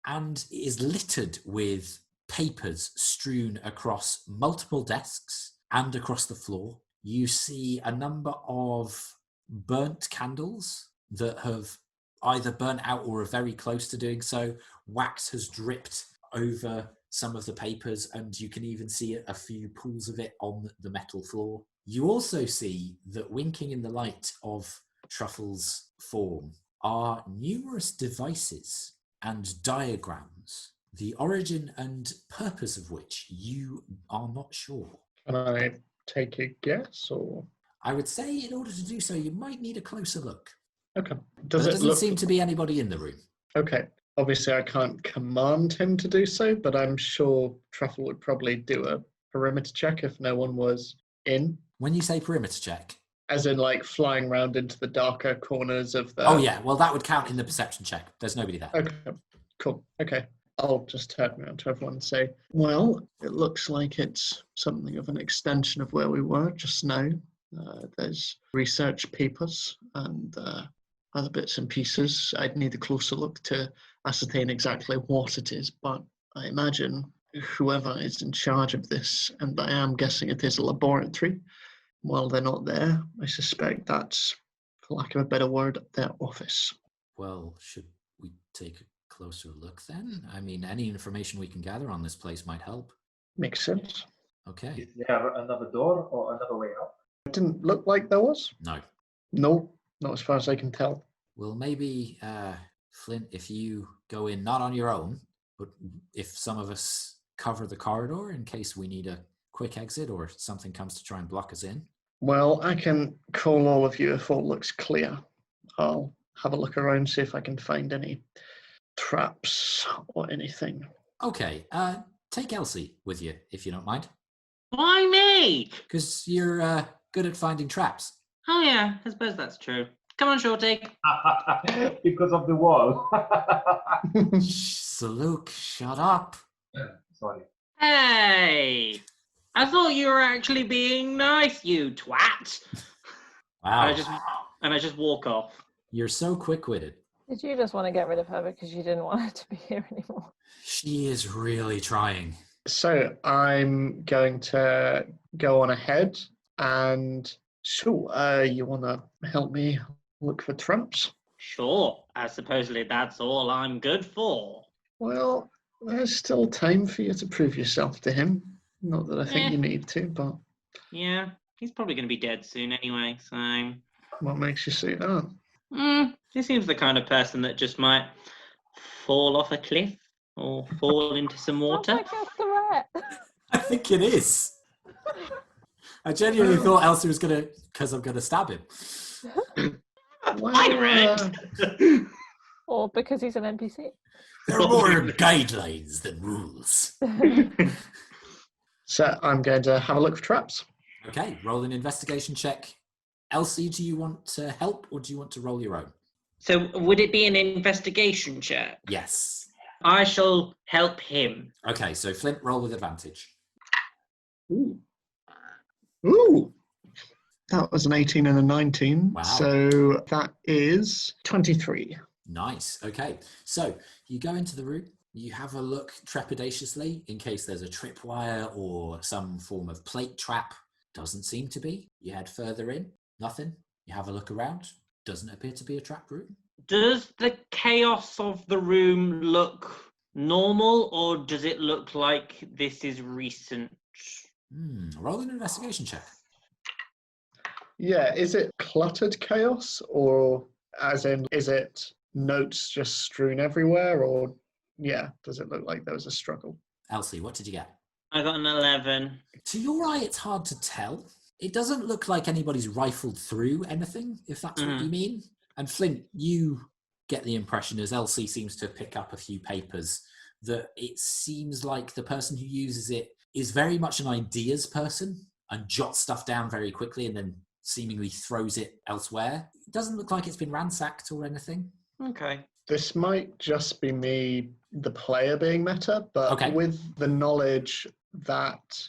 and it is littered with papers strewn across multiple desks and across the floor. You see a number of burnt candles that have either burnt out or are very close to doing so. Wax has dripped over some of the papers, and you can even see a few pools of it on the metal floor. You also see that winking in the light of Truffle's form are numerous devices and diagrams, the origin and purpose of which you are not sure. Can I take a guess, or? I would say in order to do so, you might need a closer look. Okay. There doesn't seem to be anybody in the room. Okay. Obviously, I can't command him to do so, but I'm sure Truffle would probably do a perimeter check if no one was in. When you say perimeter check? As in, like, flying around into the darker corners of the... Oh, yeah. Well, that would count in the perception check. There's nobody there. Okay. Cool. Okay. I'll just turn around to everyone and say, well, it looks like it's something of an extension of where we were just now. There's research papers and other bits and pieces. I'd need a closer look to ascertain exactly what it is, but I imagine whoever is in charge of this, and I am guessing it is a laboratory, while they're not there, I suspect that's, for lack of a better word, their office. Well, should we take a closer look then? I mean, any information we can gather on this place might help. Makes sense. Okay. Is there another door or another way out? It didn't look like there was. No. No, not as far as I can tell. Well, maybe, Flint, if you go in, not on your own, but if some of us cover the corridor in case we need a quick exit or something comes to try and block us in. Well, I can call all of you if all looks clear. I'll have a look around, see if I can find any traps or anything. Okay, take Elsie with you, if you don't mind. Why me? Because you're good at finding traps. Oh yeah, I suppose that's true. Come on, Shorty. Because of the wall. Saluk, shut up. Sorry. Hey! I thought you were actually being nice, you twat. Wow. And I just walk off. You're so quick-witted. Did you just want to get rid of her because you didn't want her to be here anymore? She is really trying. So I'm going to go on ahead and so you want to help me look for traps? Sure, as supposedly that's all I'm good for. Well, there's still time for you to prove yourself to him. Not that I think you need to, but... Yeah, he's probably going to be dead soon anyway, so... What makes you say that? He seems the kind of person that just might fall off a cliff or fall into some water. Sounds like a threat. I think it is. I genuinely thought Elsie was going to, because I'm going to stab him. Well, Or because he's an NPC. There are more guidelines than rules. So I'm going to have a look for traps. Okay, roll an investigation check. Elsie, do you want to help or do you want to roll your own? So would it be an investigation check? Yes. I shall help him. Okay, so Flint, roll with advantage. Ooh. Ooh, that was an 18 and a 19. Wow. So that is 23. Nice. Okay. So you go into the room, you have a look trepidatiously in case there's a tripwire or some form of plate trap. Doesn't seem to be. You head further in, nothing. You have a look around. Doesn't appear to be a trap room. Does the chaos of the room look normal, or does it look like this is recent? Roll an investigation check. Yeah, is it cluttered chaos, or as in, is it notes just strewn everywhere, or yeah, does it look like there was a struggle? Elsie, what did you get? I got an 11. To your eye, it's hard to tell. It doesn't look like anybody's rifled through anything, if that's what you mean. And Flint, you get the impression, as Elsie seems to pick up a few papers, that it seems like the person who uses it is very much an ideas person and jots stuff down very quickly and then seemingly throws it elsewhere. It doesn't look like it's been ransacked or anything. Okay. This might just be me, the player, being meta, but with the knowledge that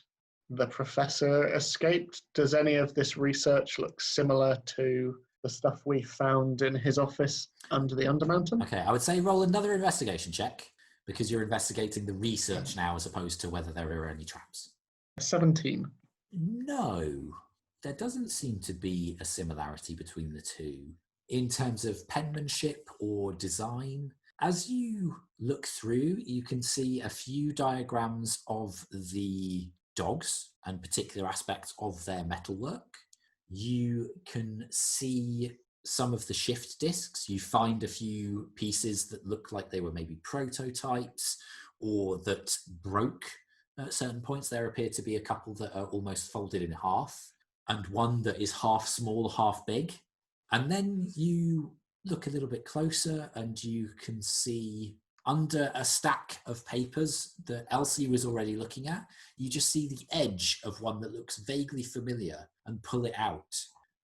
the professor escaped, does any of this research look similar to the stuff we found in his office under the Undermountain? Okay, I would say roll another investigation check because you're investigating the research now as opposed to whether there are any traps. 17. No, there doesn't seem to be a similarity between the two in terms of penmanship or design. As you look through, you can see a few diagrams of the dogs and particular aspects of their metalwork. You can see some of the shift discs. You find a few pieces that look like they were maybe prototypes or that broke at certain points. There appear to be a couple that are almost folded in half and one that is half small, half big. And then you look a little bit closer and you can see under a stack of papers that Elsie was already looking at, you just see the edge of one that looks vaguely familiar and pull it out.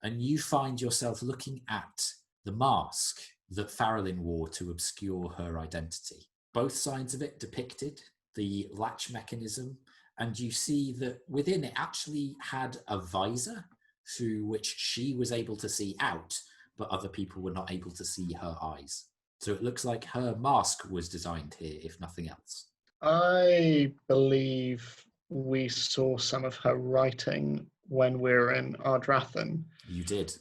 And you find yourself looking at the mask that Faralynn wore to obscure her identity. Both sides of it depicted the latch mechanism, and you see that within it actually had a visor through which she was able to see out, but other people were not able to see her eyes. So it looks like her mask was designed here, if nothing else. I believe we saw some of her writing when we were in Ardrathan. You did.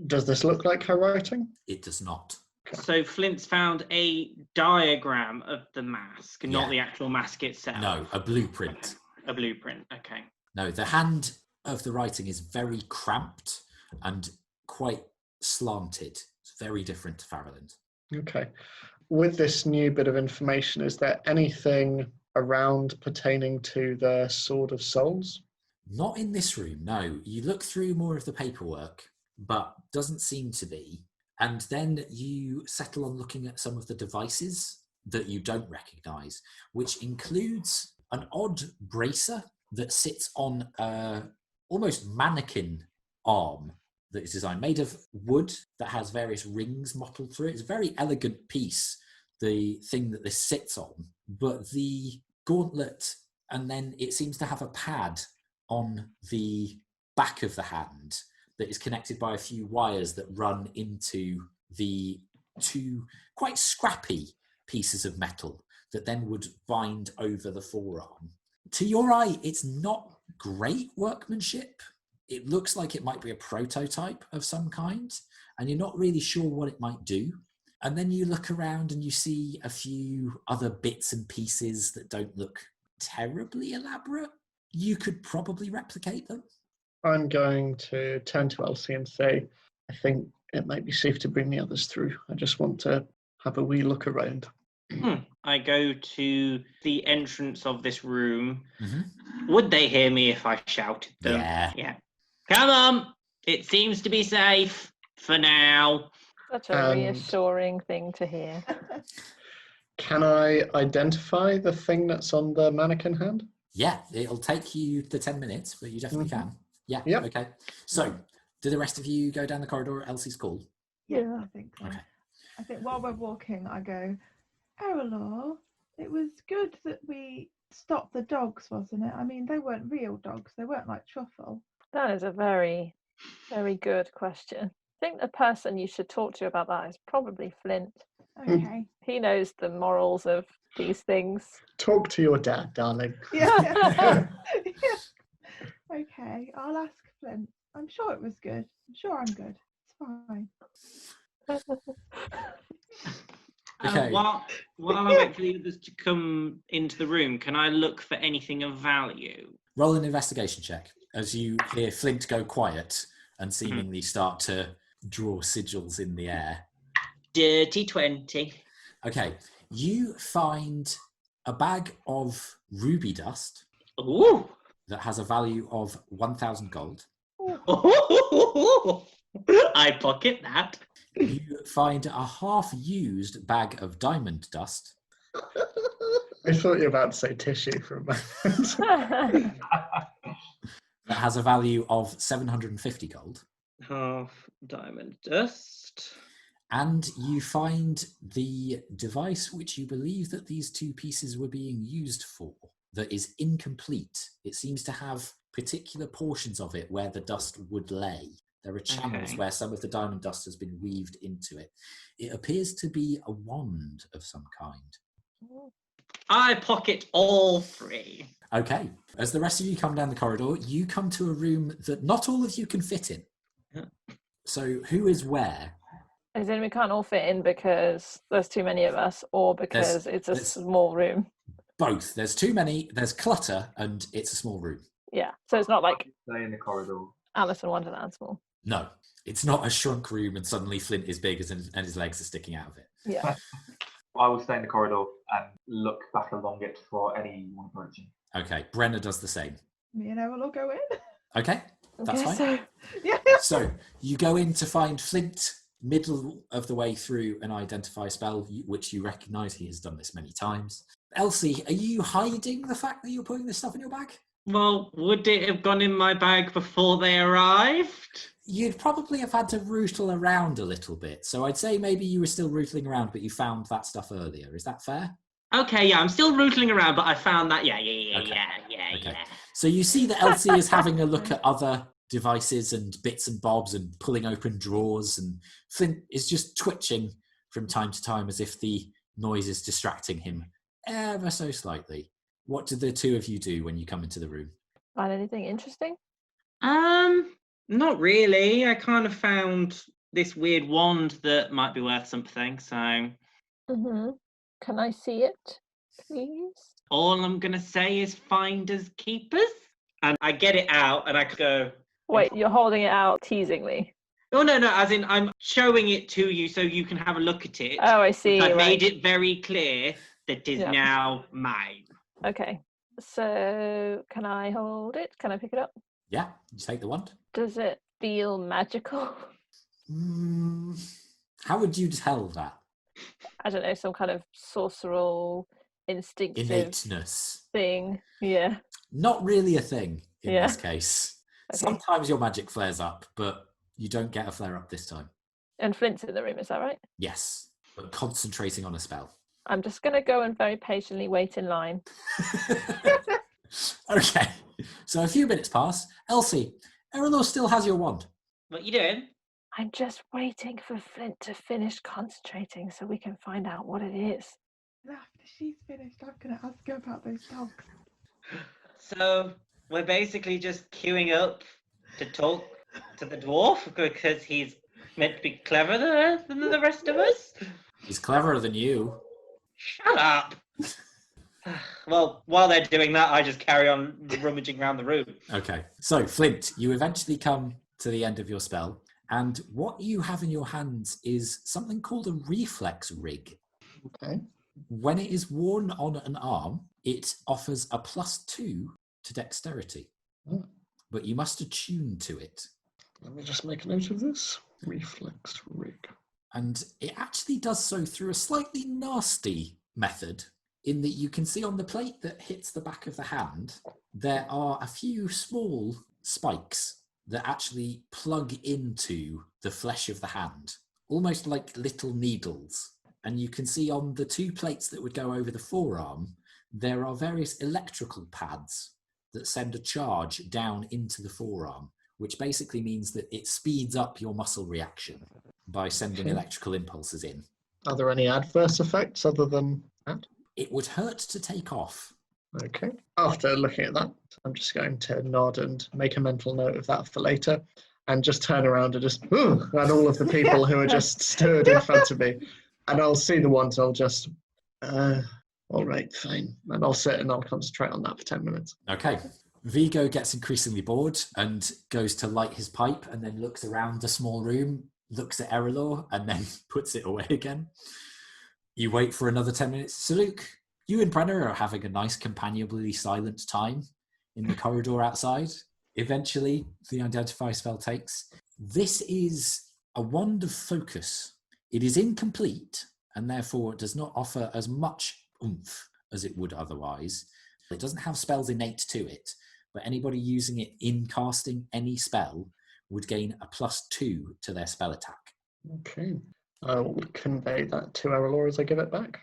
Does this look like her writing? It does not. So Flint's found a diagram of the mask, not the actual mask itself. No, a blueprint. Okay. A blueprint, okay. No, the hand of the writing is very cramped and quite slanted. It's very different to Faralynn. Okay. With this new bit of information, is there anything around pertaining to the Sword of Souls? Not in this room, no. You look through more of the paperwork, but doesn't seem to be. And then you settle on looking at some of the devices that you don't recognize, which includes an odd bracer that sits on a almost mannequin arm that is designed, made of wood that has various rings mottled through it. It's a very elegant piece, the thing that this sits on, but the gauntlet, and then it seems to have a pad on the back of the hand that is connected by a few wires that run into the two quite scrappy pieces of metal that then would bind over the forearm. To your eye, it's not great workmanship. It looks like it might be a prototype of some kind, and you're not really sure what it might do. And then you look around and you see a few other bits and pieces that don't look terribly elaborate. You could probably replicate them. I'm going to turn to Elsie and say, I think it might be safe to bring the others through. I just want to have a wee look around. I go to the entrance of this room. Mm-hmm. Would they hear me if I shouted them? Yeah. Come on! It seems to be safe for now. Such a reassuring thing to hear. Can I identify the thing that's on the mannequin hand? Yeah, it'll take you the 10 minutes, but you definitely can. Yeah, yep. Okay. So, do the rest of you go down the corridor at Elsie's call? Yeah, I think so. Okay. I think while we're walking, I go, Erallur, it was good that we stopped the dogs, wasn't it? I mean, they weren't real dogs. They weren't like truffle. That is a very, very good question. I think the person you should talk to about that is probably Flint. Okay. He knows the morals of these things. Talk to your dad, darling. Yeah. Okay, I'll ask Flint. I'm sure it was good. I'm sure I'm good. It's fine. Okay. While I wait for the others to come into the room, can I look for anything of value? Roll an investigation check as you hear Flint go quiet and seemingly start to draw sigils in the air. Dirty 20. Okay, you find a bag of ruby dust Ooh. that has a value of 1,000 gold. I pocket that. You find a half-used bag of diamond dust. I thought you were about to say tissue for a moment. That has a value of 750 gold. Half diamond dust. And you find the device which you believe that these two pieces were being used for that is incomplete. It seems to have particular portions of it where the dust would lay. There are channels where some of the diamond dust has been weaved into it. It appears to be a wand of some kind. I pocket all three. Okay. As the rest of you come down the corridor, you come to a room that not all of you can fit in. Yeah. So who is where? As in we can't all fit in because there's too many of us, or because it's a small room? Both. There's too many, there's clutter, and it's a small room. Yeah, so it's not like Stay in the corridor. Alice in Wonderland small. No. It's not a shrunk room and suddenly Flint is big and his legs are sticking out of it. Yeah. I will stay in the corridor and look back along it for anyone approaching. Okay. Brenna does the same. Me and Erallur will go in. Okay. That's Okay, fine. so Yeah. So you go in to find Flint middle of the way through an identify spell, which you recognise. He has done this many times. Elsie, are you hiding the fact that you're putting this stuff in your bag? Well, would it have gone in my bag before they arrived? You'd probably have had to rootle around a little bit. So I'd say maybe you were still rootling around, but you found that stuff earlier. Is that fair? Okay, yeah, I'm still rootling around, but I found that. Yeah. Okay. So you see that Elsie is having a look at other devices and bits and bobs and pulling open drawers, and Flint is just twitching from time to time as if the noise is distracting him ever so slightly. What do the two of you do when you come into the room? find anything interesting? Not really. I kind of found this weird wand that might be worth something, so Mm-hmm. Can I see it, please? all I'm gonna say is finders keepers. And I get it out and I go, Wait, you're holding it out teasingly. oh no, as in I'm showing it to you so you can have a look at it. Oh, I see. I right. made it very clear that it is Yeah. now mine. Okay. So can I hold it? Can I pick it up? Yeah, you take the wand. Does it feel magical? How would you tell that? I don't know, some kind of sorceral, instinctive Innateness. thing. Yeah. Not really a thing in Yeah. this case. Okay. Sometimes your magic flares up, but you don't get a flare up this time. And Flint's in the room, is that right? Yes, but concentrating on a spell. I'm just going to go and very patiently wait in line. Okay, so a few minutes pass. Elsie, Erallur still has your wand. What you doing? I'm just waiting for Flint to finish concentrating so we can find out what it is. And after she's finished, I'm going to ask her about those dogs. So we're basically just queuing up to talk to the dwarf because he's meant to be cleverer than the rest of us. He's cleverer than you. Shut up. Well, while they're doing that, I just carry on rummaging around the room. Okay, so Flint, you eventually come to the end of your spell, and what you have in your hands is something called a reflex rig. Okay. When it is worn on an arm, it offers a +2 to dexterity, Oh. but you must attune to it. Let me just make a note of this. Reflex rig. And it actually does so through a slightly nasty method, in that you can see on the plate that hits the back of the hand, there are a few small spikes that actually plug into the flesh of the hand, almost like little needles. And you can see on the two plates that would go over the forearm, there are various electrical pads that send a charge down into the forearm, which basically means that it speeds up your muscle reaction by sending Okay. electrical impulses in. Are there any adverse effects other than that? It would hurt to take off. Okay. After looking at that, I'm just going to nod and make a mental note of that for later, and just turn around and just at all of the people who are just stood in front of me, and I'll see the ones. I'll just, all right, fine, and I'll sit and I'll concentrate on that for 10 minutes. Okay. Vigo gets increasingly bored and goes to light his pipe, and then looks around the small room, looks at Erallur, and then puts it away again. You wait for another 10 minutes. So Luke, you and Brenner are having a nice companionably silent time in the corridor outside. Eventually, the identify spell takes. This is a wand of focus. It is incomplete, and therefore does not offer as much oomph as it would otherwise. It doesn't have spells innate to it, but anybody using it in casting any spell would gain a +2 to their spell attack. Okay. I will convey that to Erallur as I give it back.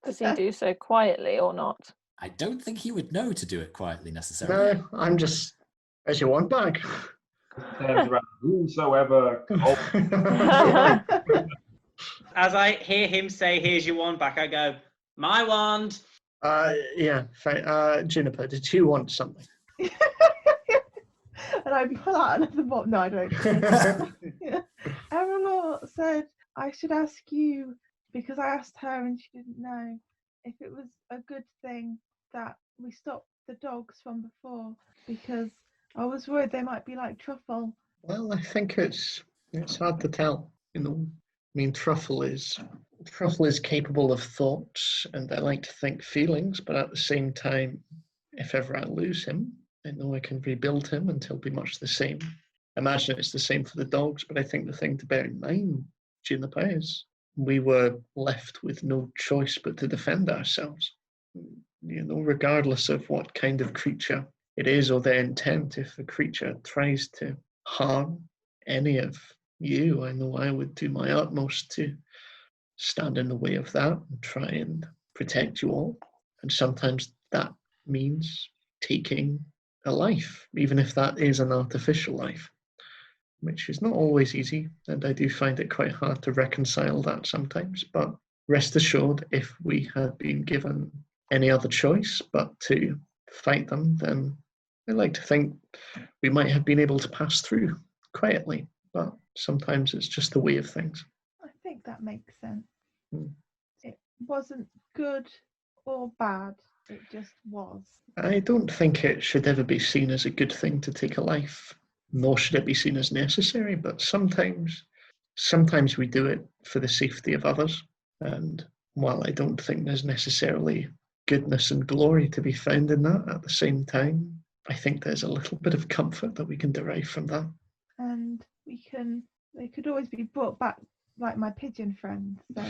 Does he do so quietly or not? I don't think he would know to do it quietly necessarily. No, I'm just, as you want back. Turns around, whosoever. As I hear him say, "Here's your wand back," I go, "My wand." Yeah, Juniper, did you want something? And I pull out another box. No, I don't. Yeah. Erallur said I should ask you, because I asked her and she didn't know, if it was a good thing that we stopped the dogs from before, because I was worried they might be like Truffle. Well, I think it's hard to tell. You know, I mean, Truffle is capable of thoughts, and I like to think feelings. But at the same time, if ever I lose him, I know I can rebuild him, and he'll be much the same. I imagine it's the same for the dogs. But I think the thing to bear in mind, Juniper, is we were left with no choice but to defend ourselves. You know, regardless of what kind of creature it is or their intent, if a creature tries to harm any of you, I know I would do my utmost to stand in the way of that and try and protect you all. And sometimes that means taking a life, even if that is an artificial life, which is not always easy, and I do find it quite hard to reconcile that sometimes. But rest assured, if we had been given any other choice but to fight them, then I like to think we might have been able to pass through quietly, but sometimes it's just the way of things. I think that makes sense. Hmm. It wasn't good or bad, it just was. I don't think it should ever be seen as a good thing to take a life, nor should it be seen as necessary, but sometimes we do it for the safety of others. And while I don't think there's necessarily goodness and glory to be found in that, at the same time, I think there's a little bit of comfort that we can derive from that. And they could always be brought back, like my pigeon friend. So.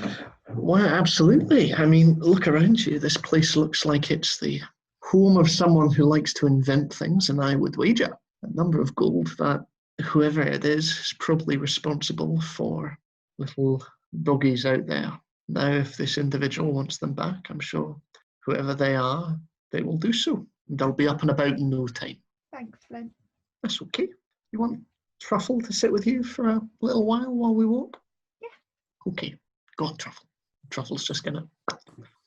Well, absolutely. I mean, look around you. This place looks like it's the home of someone who likes to invent things, and I would wager a number of gold that whoever it is probably responsible for little doggies out there. Now, if this individual wants them back, I'm sure whoever they are, they will do so. They'll be up and about in no time. Thanks, Flint. That's okay. You want Truffle to sit with you for a little while we walk? Yeah. Okay. Go on, Truffle. Truffle's just going to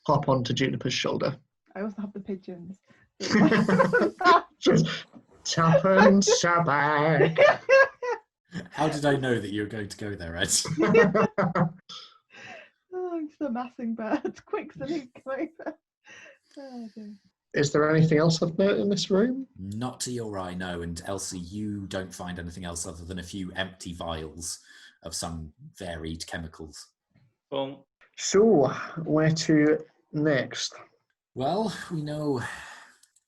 hop onto Juniper's shoulder. I also have the pigeons. Just tuppence a bag. How did I know that you were going to go there, Ed? Oh, I'm just amassing birds. Quick, so they come over. Oh, dear. Is there anything else of note in this room? Not to your eye, no. And Elsie, you don't find anything else other than a few empty vials of some varied chemicals. Well, So, where to next? Well, we know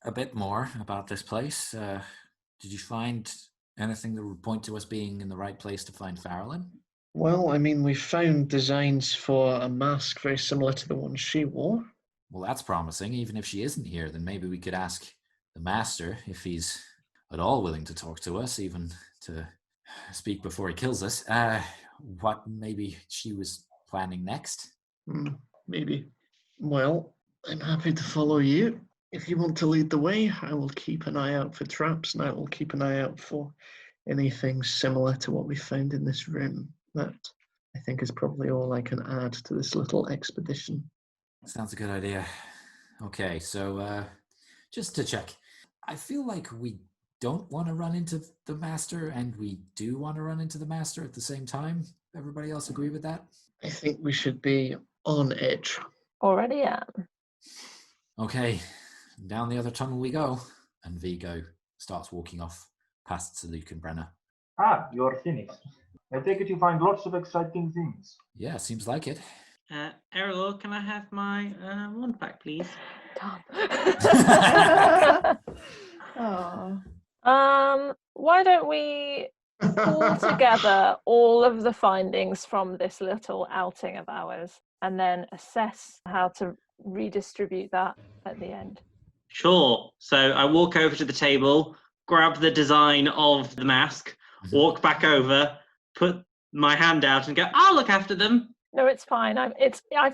a bit more about this place. Did you find anything that would point to us being in the right place to find Faralynn? Well, I mean, we found designs for a mask very similar to the one she wore. Well, that's promising. Even if she isn't here, then maybe we could ask the master if he's at all willing to talk to us, even to speak before he kills us. What maybe she was planning next? Maybe. Well, I'm happy to follow you. If you want to lead the way, I will keep an eye out for traps, and I will keep an eye out for anything similar to what we found in this room. That I think is probably all I can add to this little expedition. Sounds a good idea. Okay, so just to check, I feel like we don't want to run into the Master and we do want to run into the Master at the same time. Everybody else agree with that? I think we should be on edge. Already am. Okay, down the other tunnel we go. And Vigo starts walking off past Saluk and Brenna. Ah, you're finished. I take it you find lots of exciting things. Yeah, seems like it. Erallur, can I have my wand back, please? Oh. Why don't we pull together all of the findings from this little outing of ours and then assess how to redistribute that at the end? Sure. So I walk over to the table, grab the design of the mask, walk back over, put my hand out and go, I'll look after them. No, it's fine. I've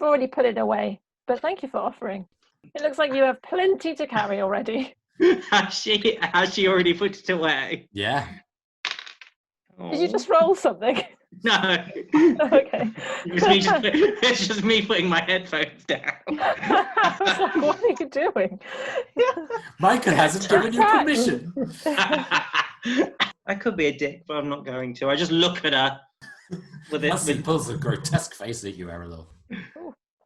already put it away. But thank you for offering. It looks like you have plenty to carry already. Has she already put it away? Yeah. Did you just roll something? No. Okay. It's just me putting my headphones down. I was like, what are you doing? Micah hasn't given you permission. I could be a dick, but I'm not going to. I just look at her with it. Elsie pulls a grotesque face at you, Erallur.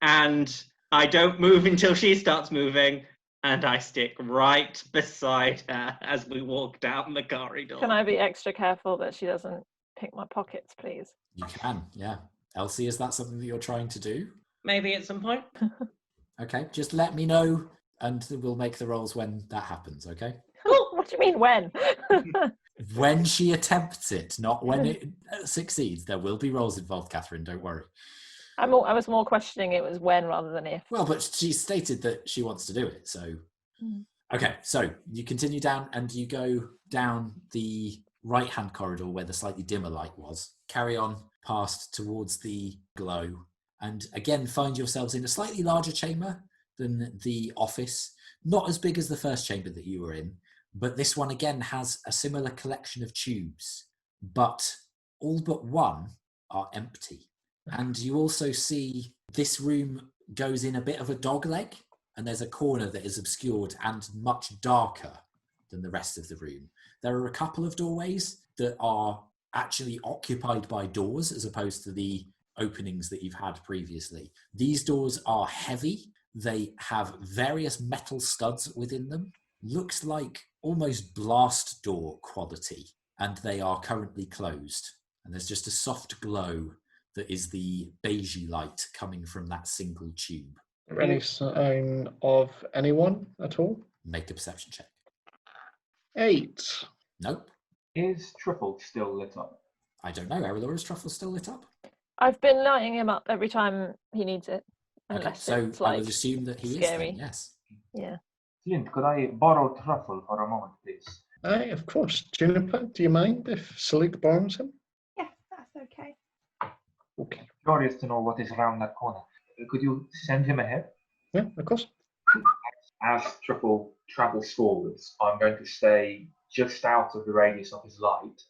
And I don't move until she starts moving, and I stick right beside her as we walk down the corridor. Can I be extra careful that she doesn't pick my pockets, please? You can, yeah. Elsie, is that something that you're trying to do? Maybe at some point. Okay, just let me know and we'll make the rolls when that happens, okay? What do you mean when? When she attempts it, not when it succeeds. There will be rolls involved, Kathryn, don't worry. I was more questioning it was when rather than if. Well, but she stated that she wants to do it, so... Okay, so you continue down and you go down the right-hand corridor where the slightly dimmer light was, carry on past towards the glow, and again find yourselves in a slightly larger chamber than the office. Not as big as the first chamber that you were in, but this one again has a similar collection of tubes, but all but one are empty. And you also see this room goes in a bit of a dogleg, and there's a corner that is obscured and much darker than the rest of the room. There are a couple of doorways that are actually occupied by doors as opposed to the openings that you've had previously. These doors are heavy. They have various metal studs within them. Looks like almost blast door quality, and they are currently closed. And there's just a soft glow that is the beigey light coming from that single tube. Any sign of anyone at all? Make a perception check. 8. Nope. Is Truffle still lit up? I don't know. Erallur, is Truffle still lit up? I've been lighting him up every time he needs it. Okay, Unless so it's I like would assume that he scary. is then, yes. Yeah. Flint, could I borrow Truffle for a moment, please? Aye, of course. Juniper, do you mind if Saluk borrows him? Yes, that's okay. Okay. Curious to know what is around that corner. Could you send him ahead? Yeah, of course. As Truffle travels forwards, I'm going to stay just out of the radius of his light,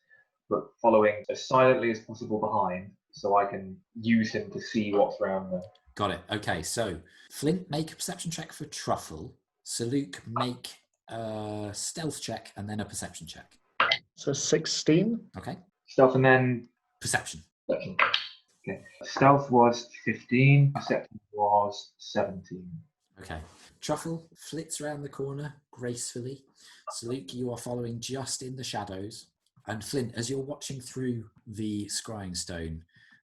but following as silently as possible behind, so I can use him to see what's around there. Got it. Okay, so Flint, make a perception check for Truffle. Saluk, make a stealth check and then a perception check. So 16. Okay. Stealth and then Perception. perception. Okay. Stealth was 15, perception was 17. Okay. Truffle flits around the corner gracefully. Saluk, you are following just in the shadows. And Flint, as you're watching through the scrying stone,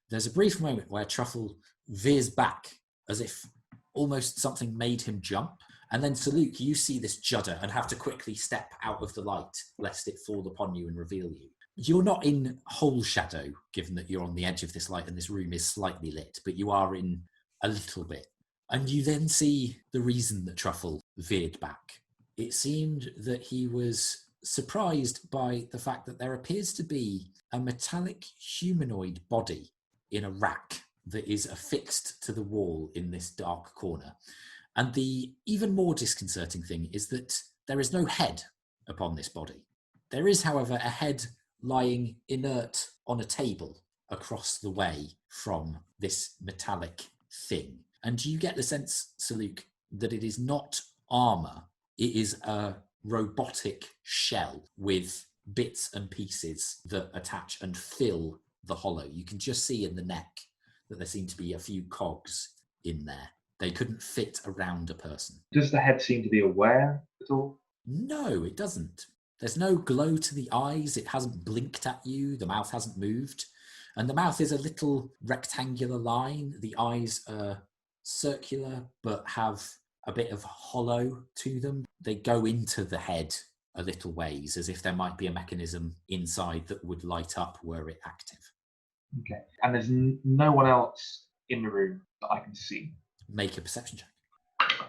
there's a brief moment where Truffle veers back as if almost something made him jump. And then Saluk, you see this judder and have to quickly step out of the light lest it fall upon you and reveal you. You're not in whole shadow, given that you're on the edge of this light and this room is slightly lit, but you are in a little bit. And you then see the reason that Truffle veered back. It seemed that he was surprised by the fact that there appears to be a metallic humanoid body in a rack that is affixed to the wall in this dark corner. And the even more disconcerting thing is that there is no head upon this body. There is, however, a head lying inert on a table across the way from this metallic thing. And you get the sense, Saluk, that it is not armor. It is a robotic shell with bits and pieces that attach and fill the hollow. You can just see in the neck that there seem to be a few cogs in there. They couldn't fit around a person. Does the head seem to be aware at all? No, it doesn't. There's no glow to the eyes. It hasn't blinked at you. The mouth hasn't moved. And the mouth is a little rectangular line. The eyes are circular, but have a bit of hollow to them. They go into the head a little ways, as if there might be a mechanism inside that would light up were it active. Okay. And there's no one else in the room that I can see. Make a perception check.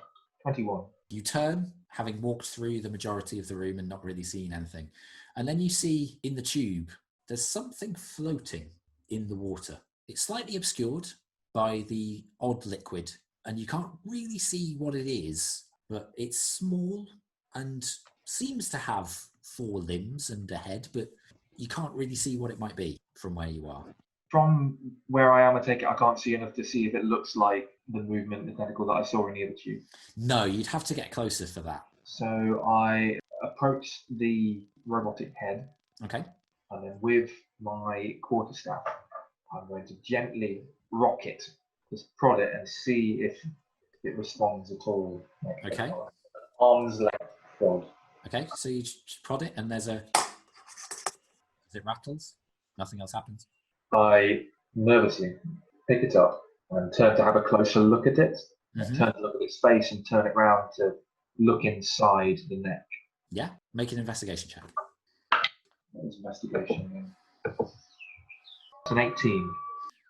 21. You turn, having walked through the majority of the room and not really seen anything. And then you see in the tube, there's something floating in the water. It's slightly obscured by the odd liquid, and you can't really see what it is, but it's small and seems to have 4 limbs and a head, but you can't really see what it might be from where you are. From where I am, I take it I can't see enough to see if it looks like the movement, the tentacle that I saw in the other tube. No, you'd have to get closer for that. So I approach the robotic head, Okay. and then with my quarterstaff, I'm going to gently rock it, just prod it and see if it responds at all. Okay. Arm's length prod. Okay, so you just prod it and there's a... As it rattles, nothing else happens. I nervously pick it up and turn to have a closer look at it. Mhm. Turn to look at its face and turn it round to look inside the neck. Yeah, make an investigation check. That's investigation. It's an 18.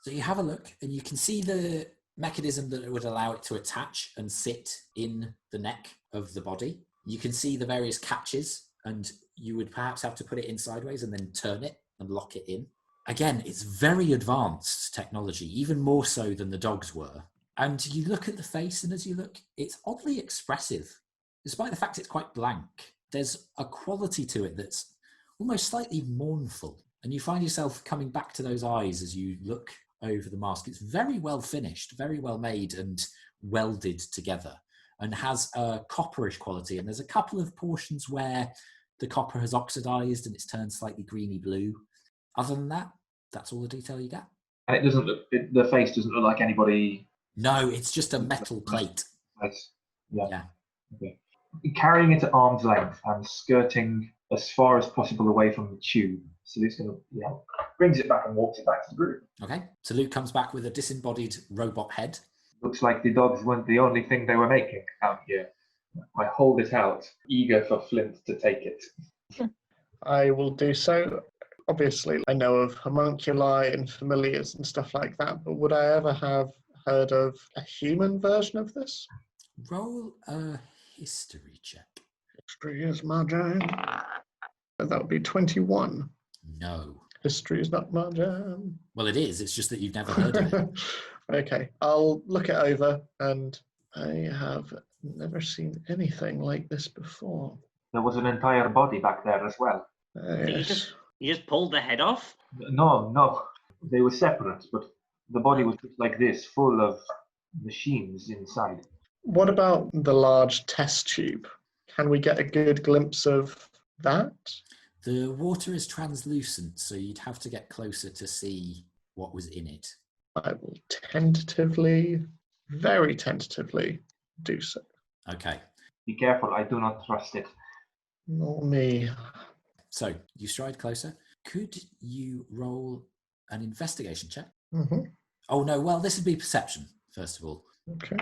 So you have a look and you can see the mechanism that would allow it to attach and sit in the neck of the body. You can see the various catches, and you would perhaps have to put it in sideways and then turn it and lock it in. Again, it's very advanced technology, even more so than the dogs were. And you look at the face, and as you look, it's oddly expressive. Despite the fact it's quite blank, there's a quality to it that's almost slightly mournful. And you find yourself coming back to those eyes as you look over the mask. It's very well finished, very well made and welded together, and has a copperish quality. And there's a couple of portions where the copper has oxidized and it's turned slightly greeny blue. Other than that, that's all the detail you get. And it doesn't look, the face doesn't look like anybody. No, it's just a metal plate. Nice. Yeah. Yeah. Okay. Carrying it at arm's length and skirting as far as possible away from the tube. So it's going to, brings it back and walks it back to the room. Okay, so Luke comes back with a disembodied robot head. Looks like the dogs weren't the only thing they were making out here. I hold it out, eager for Flint to take it. I will do so. Obviously, I know of homunculi and familiars and stuff like that, but would I ever have heard of a human version of this? Roll a history check. History is my jam. That would be 21. No. History is not my jam. Well, it is. It's just that you've never heard of it. Okay, I'll look it over, and I have never seen anything like this before. There was an entire body back there as well. Yes. You just pulled the head off? No. They were separate, but the body was just like this, full of machines inside. What about the large test tube? Can we get a good glimpse of that? The water is translucent, so you'd have to get closer to see what was in it. I will tentatively, very tentatively, do so. Okay. Be careful, I do not trust it. Nor me. So you stride closer. Could you roll an investigation check? Mm-hmm. Oh, no. Well, this would be perception, first of all. Okay.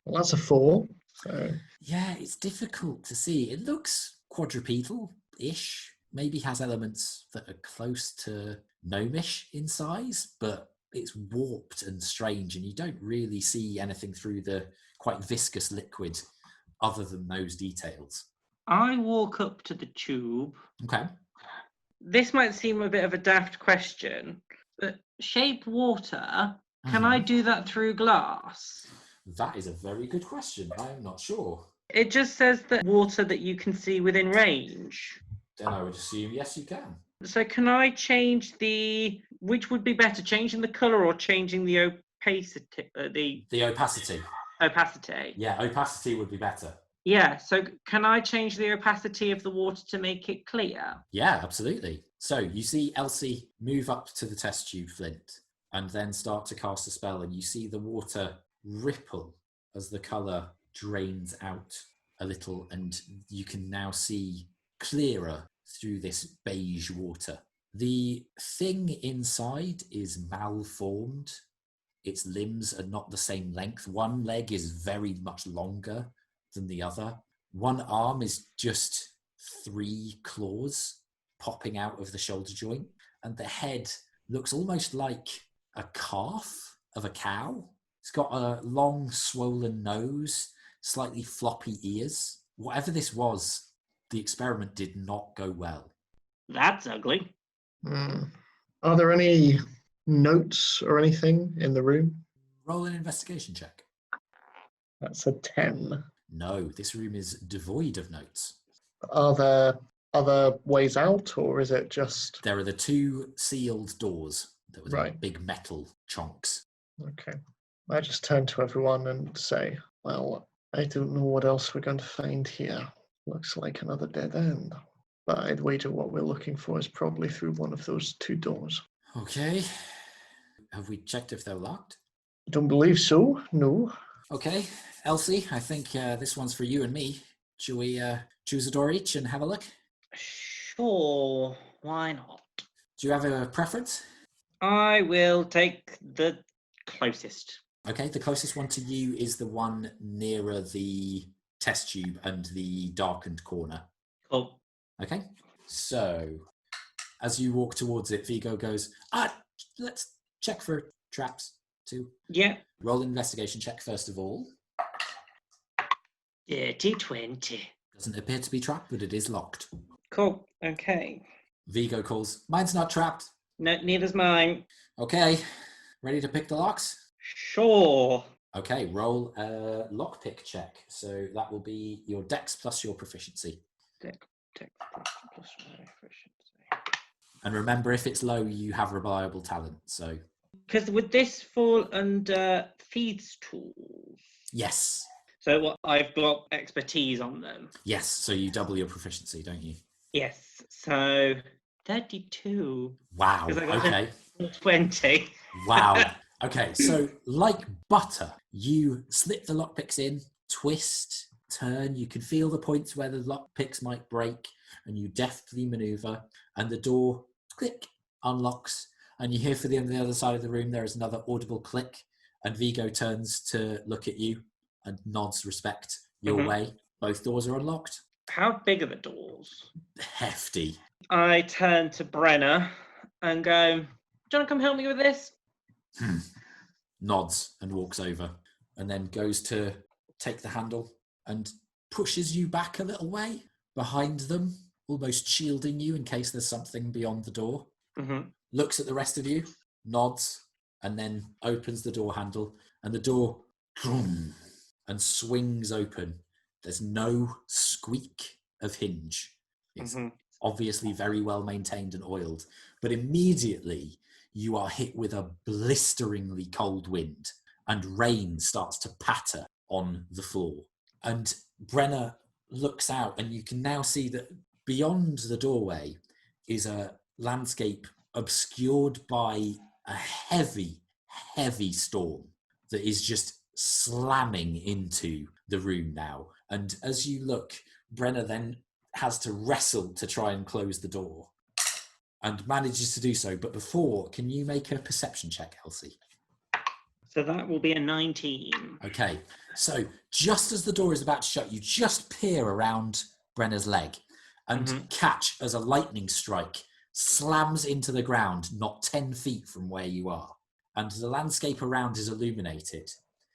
Well, that's a 4. So Yeah, it's difficult to see. It looks quadrupedal-ish. Maybe has elements that are close to gnomish in size, but it's warped and strange, and you don't really see anything through the quite viscous liquid other than those details. I walk up to the tube. Okay. This might seem a bit of a daft question, but shape water, can I do that through glass? That is a very good question. I'm not sure. It just says that water that you can see within range. Then I would assume yes, you can. So can I change which would be better, changing the colour or changing the opacity? The opacity. Opacity. Yeah, opacity would be better. Yeah, so can I change the opacity of the water to make it clear? Yeah, absolutely. So you see Elsie move up to the test tube, Flint, and then start to cast a spell, and you see the water ripple as the colour drains out a little, and you can now see clearer through this beige water. The thing inside is malformed. Its limbs are not the same length. One leg is very much longer than the other. One arm is just 3 claws popping out of the shoulder joint, and the head looks almost like a calf of a cow. It's got a long, swollen nose, slightly floppy ears. Whatever this was, the experiment did not go well. That's ugly. Are there any notes or anything in the room? Roll an investigation check. That's a 10. No, this room is devoid of notes. Are there other ways out, or is it just... There are the 2 sealed doors that were Right. big metal chunks. Okay. I just turn to everyone and say, well, I don't know what else we're going to find here. Looks like another dead end. But I'd wager what we're looking for is probably through one of those 2 doors. Okay. Have we checked if they're locked? I don't believe so, no. Okay, Elsie, I think this one's for you and me. Shall we choose a door each and have a look? Sure, why not? Do you have a preference? I will take the closest. Okay, the closest one to you is the one nearer the test tube and the darkened corner. Cool. Okay, so as you walk towards it, Vigo goes, let's check for traps too. Yeah. Roll an investigation check first of all. Dirty 20. Doesn't appear to be trapped, but it is locked. Cool. Okay. Vigo calls, mine's not trapped. No, neither's mine. Okay, ready to pick the locks? Sure. Okay, roll a lockpick check. So that will be your dex plus your proficiency. Dex plus my efficiency. And remember, if it's low, you have reliable talent. So Because would this fall under feeds tools? yes, So what, I've got expertise on them. yes. So you double your proficiency, don't you? Yes. So 32. Wow. 'Cause I got Okay. 20. Wow. Okay. So like butter, you slip the lockpicks in, twist, turn. You can feel the points where the lockpicks might break, and you deftly maneuver, and the door click unlocks. And you hear from the other side of the room, there is another audible click, and Vigo turns to look at you and nods respect your way. Both doors are unlocked. How big are the doors? Hefty. I turn to Brenna and go, do you want to come help me with this? Nods and walks over, and then goes to take the handle and pushes you back a little way behind them, almost shielding you in case there's something beyond the door. Looks at the rest of you, nods, and then opens the door handle, and the door and swings open. There's no squeak of hinge. It's obviously very well maintained and oiled, but immediately you are hit with a blisteringly cold wind, and rain starts to patter on the floor. And Brenna looks out, and you can now see that beyond the doorway is a landscape obscured by a heavy, heavy storm that is just slamming into the room now. And as you look, Brenna then has to wrestle to try and close the door and manages to do so. But before, can you make a perception check, Elsie? So that will be a 19. Okay, so just as the door is about to shut, you just peer around Brenna's leg and catch as a lightning strike slams into the ground not 10 feet from where you are. And the landscape around is illuminated.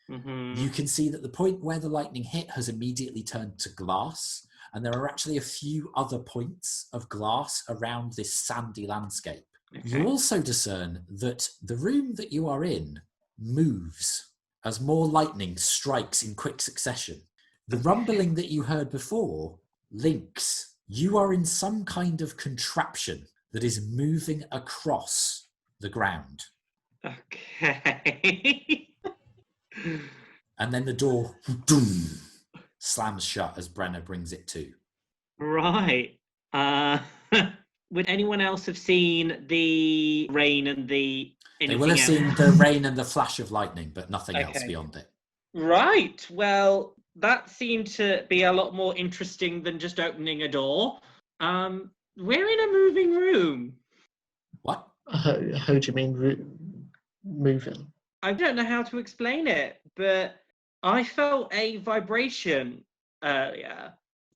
You can see that the point where the lightning hit has immediately turned to glass, and there are actually a few other points of glass around this sandy landscape. You also discern that the room that you are in moves as more lightning strikes in quick succession. The rumbling that you heard before links. You are in some kind of contraption that is moving across the ground. Okay. And then the door boom, slams shut as Brenner brings it to. Right. Would anyone else have seen the rain and the They will have anything seen else? the rain and the flash of lightning, but nothing else Okay. beyond it. Right. Well, that seemed to be a lot more interesting than just opening a door. We're in a moving room. What? How do you mean moving? I don't know how to explain it, but I felt a vibration earlier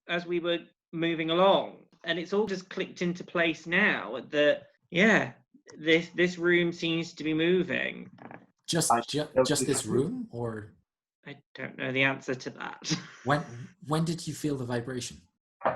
as we were moving along, and it's all just clicked into place now that, yeah, this room seems to be moving. Just this room, or I don't know the answer to that. when did you feel the vibration?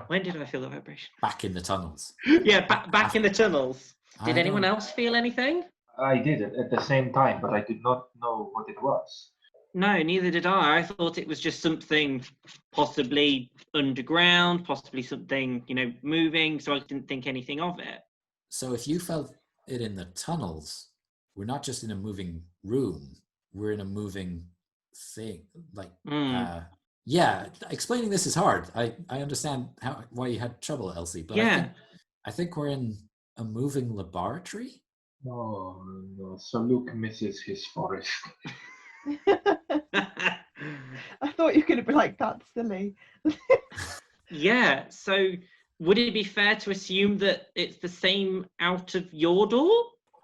When did I feel the vibration? Back in the tunnels. Yeah, back in the tunnels. Did I anyone don't- else feel anything? I did it at the same time, but I did not know what it was. No, neither did I. I thought it was just something possibly underground, possibly something, moving, so I didn't think anything of it. So if you felt it in the tunnels, we're not just in a moving room, we're in a moving thing. Yeah, explaining this is hard. I understand why you had trouble, Elsie, but Yeah. I think we're in a moving laboratory. Oh, no. So Luke misses his forest. I thought you were going to be like, that's silly. Yeah, so would it be fair to assume that it's the same out of your door?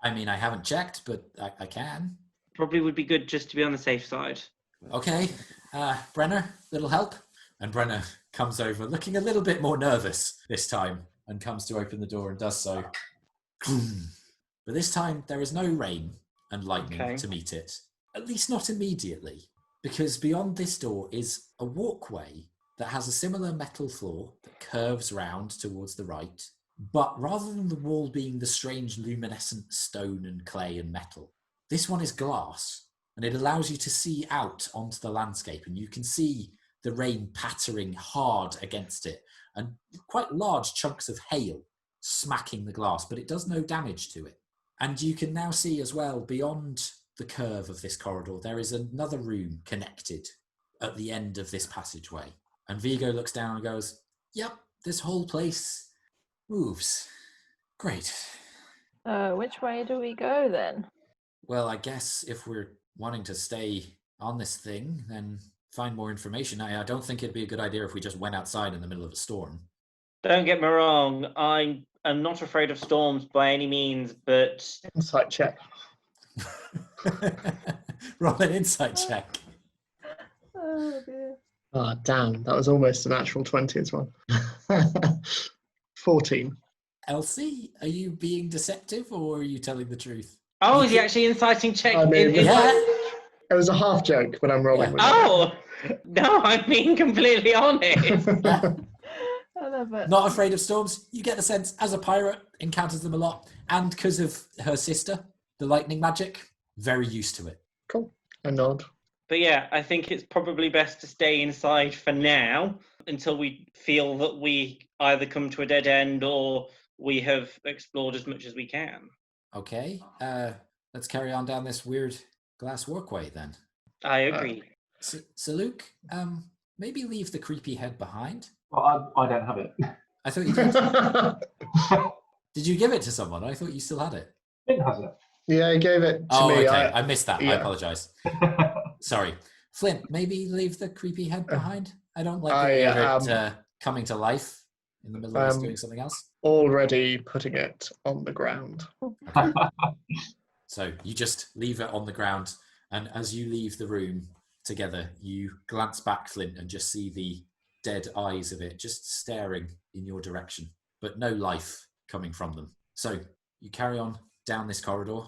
I mean, I haven't checked, but I can. Probably would be good just to be on the safe side. Okay, Brenner, little help? And Brenner comes over, looking a little bit more nervous this time, and comes to open the door and does so. But this time, there is no rain and lightning Okay. to meet it. At least not immediately, because beyond this door is a walkway that has a similar metal floor that curves round towards the right. But rather than the wall being the strange luminescent stone and clay and metal, this one is glass, and it allows you to see out onto the landscape, and you can see the rain pattering hard against it, and quite large chunks of hail smacking the glass, but it does no damage to it. And you can now see as well, beyond the curve of this corridor, there is another room connected at the end of this passageway. And Vigo looks down and goes, yep, this whole place moves. Great. Which way do we go then? Well, I guess if we're wanting to stay on this thing, then find more information. I don't think it'd be a good idea if we just went outside in the middle of a storm. Don't get me wrong, I am not afraid of storms by any means, but Insight check. Roll an insight check. Oh dear. Ah, damn, that was almost an actual 20 as well. 14. Elsie, are you being deceptive or are you telling the truth? oh, is he actually inciting check? I mean, Yeah. It was a half joke, but I'm rolling with Oh no, I'm being completely honest. it. I love it. Not afraid of storms. You get the sense, as a pirate, encounters them a lot. And because of her sister, the lightning magic, very used to it. Cool. I nod. But yeah, I think it's probably best to stay inside for now until we feel that we either come to a dead end or we have explored as much as we can. Okay, let's carry on down this weird glass walkway then. I agree. So Luke, maybe leave the creepy head behind. Well, I don't have it. I thought you did. Did you give it to someone? I thought you still had it. Flint has it. Yeah, he gave it to Oh, me. okay. I missed that. I yeah. apologize. Sorry. Flint, maybe leave the creepy head behind. I don't like I, the idea of it coming to life in the middle of us doing something else. Already putting it on the ground. So you just leave it on the ground, and as you leave the room together, you glance back, Flint, and just see the dead eyes of it just staring in your direction, but no life coming from them. So you carry on down this corridor,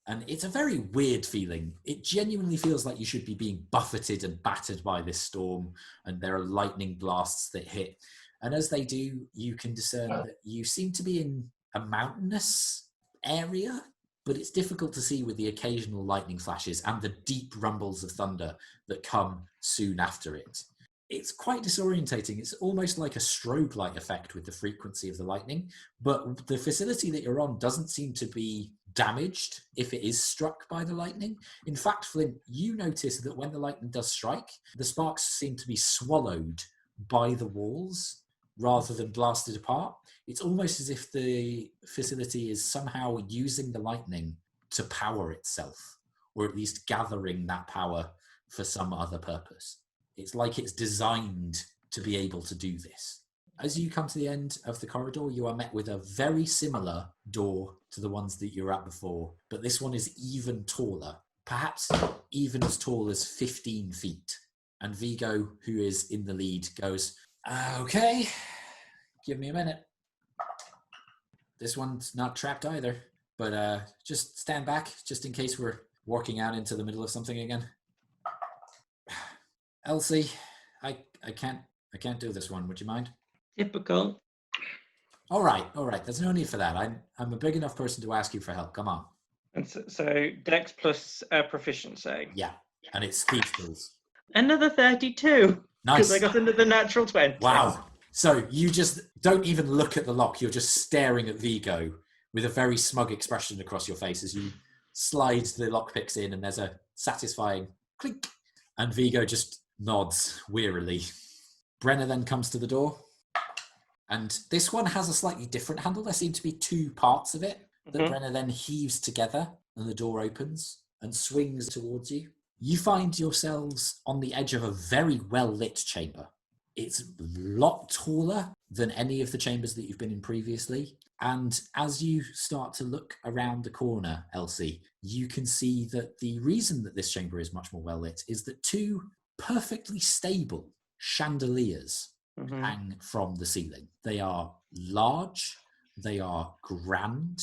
and it's a very weird feeling. It genuinely feels like you should be being buffeted and battered by this storm, and there are lightning blasts that hit. And as they do, you can discern that you seem to be in a mountainous area, but it's difficult to see with the occasional lightning flashes and the deep rumbles of thunder that come soon after it. it's quite disorientating. It's almost like a strobe light effect with the frequency of the lightning, but the facility that you're on doesn't seem to be damaged if it is struck by the lightning. In fact, Flint, you notice that when the lightning does strike, the sparks seem to be swallowed by the walls rather than blasted apart. It's almost as if the facility is somehow using the lightning to power itself, or at least gathering that power for some other purpose. It's like it's designed to be able to do this. As you come to the end of the corridor, you are met with a very similar door to the ones that you were at before, but this one is even taller, perhaps even as tall as 15 feet. And Vigo, who is in the lead, goes, okay, give me a minute. This one's not trapped either, but just stand back, just in case we're walking out into the middle of something again. Elsie, I can't do this one. Would you mind? Typical. All right. There's no need for that. I'm a big enough person to ask you for help. Come on. And so Dex plus proficiency. Yeah, and it's speed skills. Another 32. Nice. Because I got another natural 20. Wow. So you just don't even look at the lock. You're just staring at Vigo with a very smug expression across your face as you slide the lockpicks in, and there's a satisfying clink. And Vigo just nods wearily. Brenna then comes to the door. And this one has a slightly different handle. There seem to be two parts of it that Brenna then heaves together, and the door opens and swings towards you. You find yourselves on the edge of a very well-lit chamber. It's a lot taller than any of the chambers that you've been in previously. And as you start to look around the corner, Elsie, you can see that the reason that this chamber is much more well-lit is that two perfectly stable chandeliers hang from the ceiling. They are large, they are grand.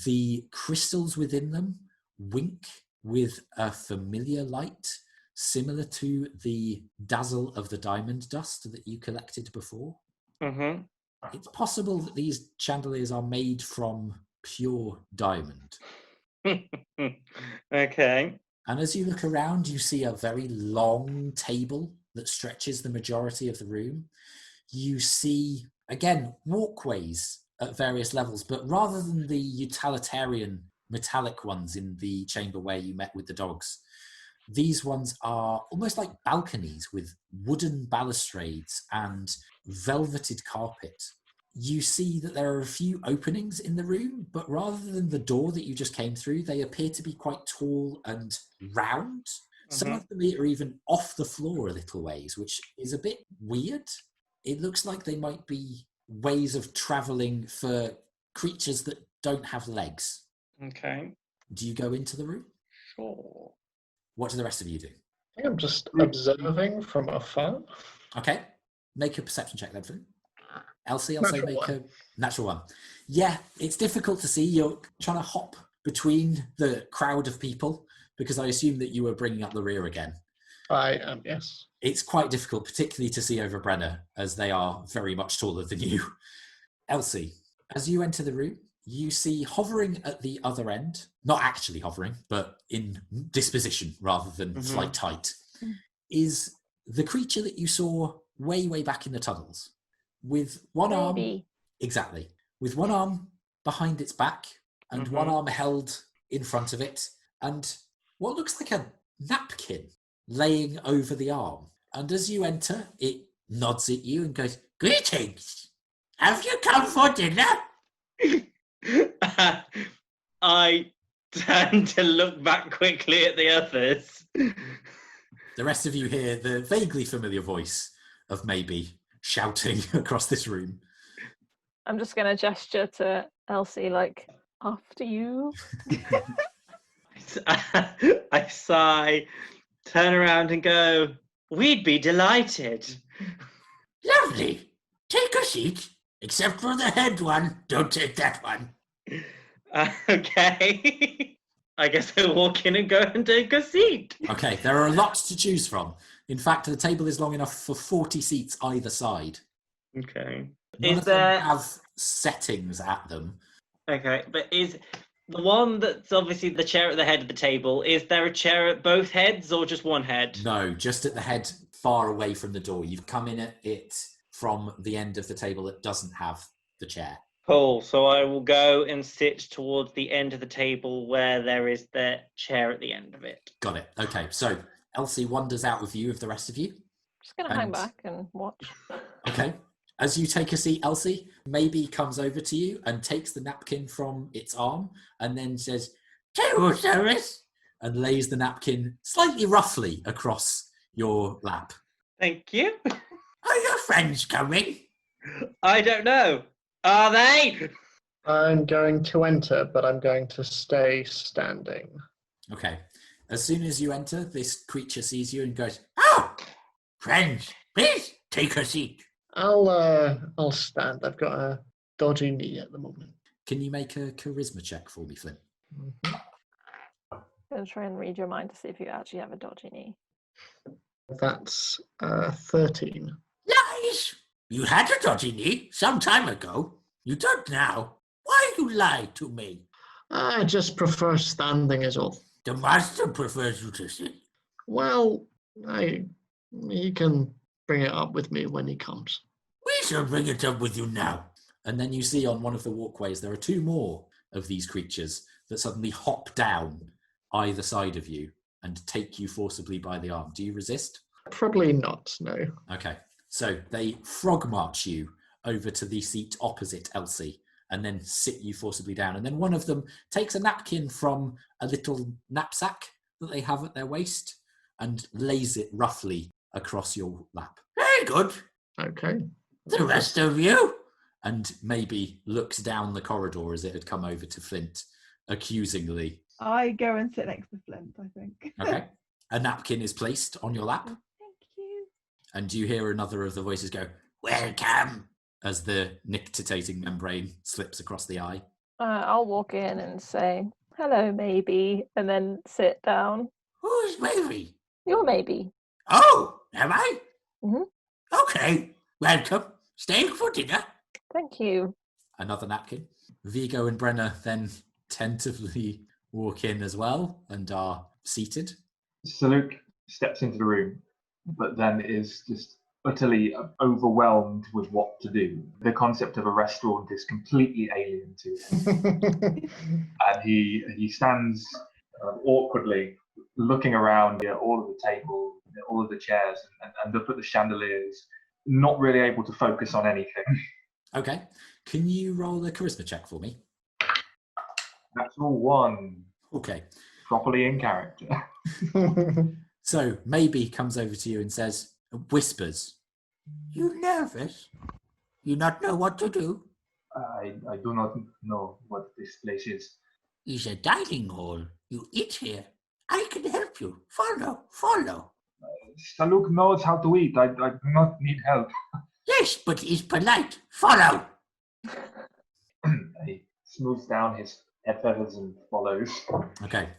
The crystals within them wink with a familiar light, similar to the dazzle of the diamond dust that you collected before. It's possible that these chandeliers are made from pure diamond. Okay. And as you look around, you see a very long table that stretches the majority of the room. You see, again, walkways at various levels, but rather than the utilitarian metallic ones in the chamber where you met with the dogs, these ones are almost like balconies with wooden balustrades and velveted carpet. You see that there are a few openings in the room, but rather than the door that you just came through, they appear to be quite tall and round. Some of them are even off the floor a little ways, which is a bit weird. It looks like they might be ways of traveling for creatures that don't have legs. Okay. Do you go into the room? Sure. What do the rest of you do? I think I'm just observing from afar. Okay. Make a perception check then, Flint. Elsie, I'll say Natural make one. a natural one. Yeah, it's difficult to see. You're trying to hop between the crowd of people because I assume that you were bringing up the rear again. I am, yes. It's quite difficult, particularly to see over Brenna, as they are very much taller than you. Elsie, as you enter the room, you see hovering at the other end, not actually hovering, but in disposition rather than flight height, is the creature that you saw way, way back in the tunnels. With one arm, exactly, with one arm behind its back and one arm held in front of it, and what looks like a napkin laying over the arm. And as you enter, it nods at you and goes, "Greetings! Have you come for dinner?" I turn to look back quickly at the others. The rest of you hear the vaguely familiar voice of Maybe shouting across this room. I'm just going to gesture to Elsie, like, after you. I sigh, turn around and go, "We'd be delighted." Lovely. Take a seat. Except for the head one. Don't take that one. Okay. I guess I'll walk in and go and take a seat. Okay, there are lots to choose from. In fact, the table is long enough for 40 seats either side. Okay. None Is of them there... have settings at them. Okay, but is the one that's obviously the chair at the head of the table, is there a chair at both heads or just one head? No, just at the head far away from the door. You've come in at it from the end of the table that doesn't have the chair. Cool. So I will go and sit towards the end of the table where there is the chair at the end of it. Got it. Okay, so Elsie wanders out of view of the rest of you. Just going to hang back and watch. Okay. As you take a seat, Elsie maybe comes over to you and takes the napkin from its arm and then says, "Table service," and lays the napkin slightly roughly across your lap. Thank you. Are your friends coming? I don't know. Are they? I'm going to enter, but I'm going to stay standing. Okay. As soon as you enter, this creature sees you and goes, "Oh, friends, please take a seat." I'll stand. I've got a dodgy knee at the moment. Can you make a charisma check for me, Flint? Mhm. I'm going to try and read your mind to see if you actually have a dodgy knee. That's 13. Lies! You had a dodgy knee some time ago. You don't now. Why you lie to me? I just prefer standing is all. The master prefers you to sit. Well, he can bring it up with me when he comes. We shall bring it up with you now. And then you see on one of the walkways there are two more of these creatures that suddenly hop down either side of you and take you forcibly by the arm. Do you resist? Probably not, no. Okay. So they frog march you over to the seat opposite Elsie and then sit you forcibly down. And then one of them takes a napkin from a little knapsack that they have at their waist and lays it roughly across your lap. Very good. Okay. The rest of you? And maybe looks down the corridor as it had come over to Flint accusingly. I go and sit next to Flint, I think. Okay. A napkin is placed on your lap. Thank you. And you hear another of the voices go, "Welcome," as the nictitating membrane slips across the eye. I'll walk in and say, "Hello, maybe," and then sit down. Who's maybe? You're maybe. Oh, am I? Mhm. Okay. Welcome. Staying for dinner? Thank you. Another napkin. Vigo and Brenner then tentatively walk in as well and are seated. Saluk steps into the room, but then is just utterly overwhelmed with what to do. The concept of a restaurant is completely alien to him. And he stands awkwardly looking around all of the table, all of the chairs, and up at the chandeliers, not really able to focus on anything. Okay. Can you roll a charisma check for me? That's all one. Okay. Properly in character. So maybe comes over to you and says, whispers, "You nervous? You not know what to do?" I do not know what this place is. "It's a dining hall. You eat here. I can help you. Follow. Saluk knows how to eat. I do not need help. Yes, but he's polite. Follow." He smooths down his head feathers and follows. Okay.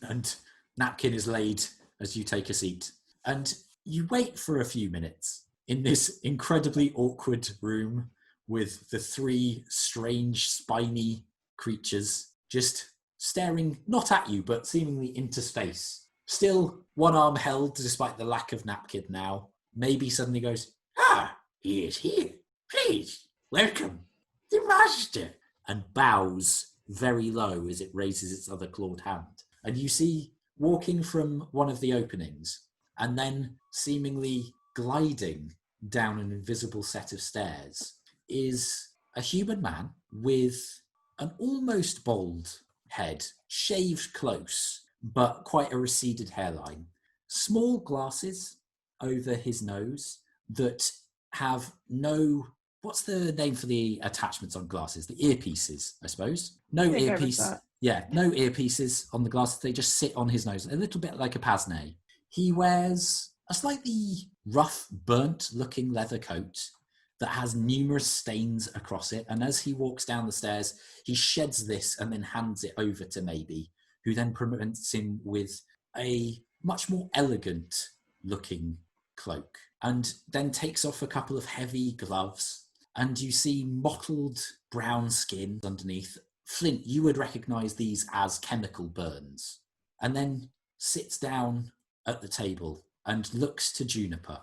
And napkin is laid as you take a seat. And you wait for a few minutes in this incredibly awkward room with the three strange, spiny creatures just staring not at you, but seemingly into space. Still one arm held despite the lack of napkin now. Maybe suddenly goes, "Ah, he is here. Please, welcome. The master," and bows very low as it raises its other clawed hand. And you see, walking from one of the openings, and then seemingly gliding down an invisible set of stairs, is a human man with an almost bald head, shaved close, but quite a receded hairline. Small glasses over his nose that have no... What's the name for the attachments on glasses? The earpieces, I suppose. No I think I read earpiece. that. Yeah, no earpieces on the glasses. They just sit on his nose, a little bit like a pince-nez. He wears a slightly rough, burnt-looking leather coat that has numerous stains across it. And as he walks down the stairs, he sheds this and then hands it over to Maybe, who then presents him with a much more elegant-looking cloak, and then takes off a couple of heavy gloves. And you see mottled brown skin underneath. Flint, you would recognise these as chemical burns. And then sits down at the table and looks to Juniper.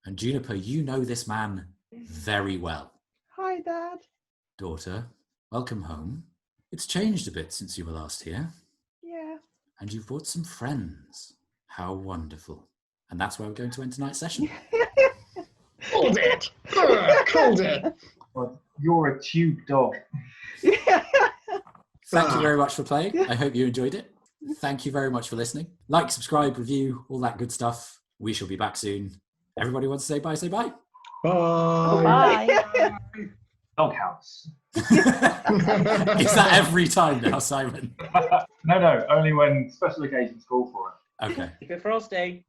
And Juniper, you know this man very well. Hi, Dad. Daughter, welcome home. It's changed a bit since you were last here. Yeah. And you've brought some friends. How wonderful. And that's where we're going to end tonight's session. Called it. Called it. Well, you're a tube dog. Thank you very much for playing. I hope you enjoyed it. Thank you very much for listening. Like, subscribe, review, all that good stuff. We shall be back soon. Everybody wants to say bye, say bye. Bye. Bye. Doghouse. Is that every time now, Simon? No, only when special occasions call for it. Okay. Keep it frosty.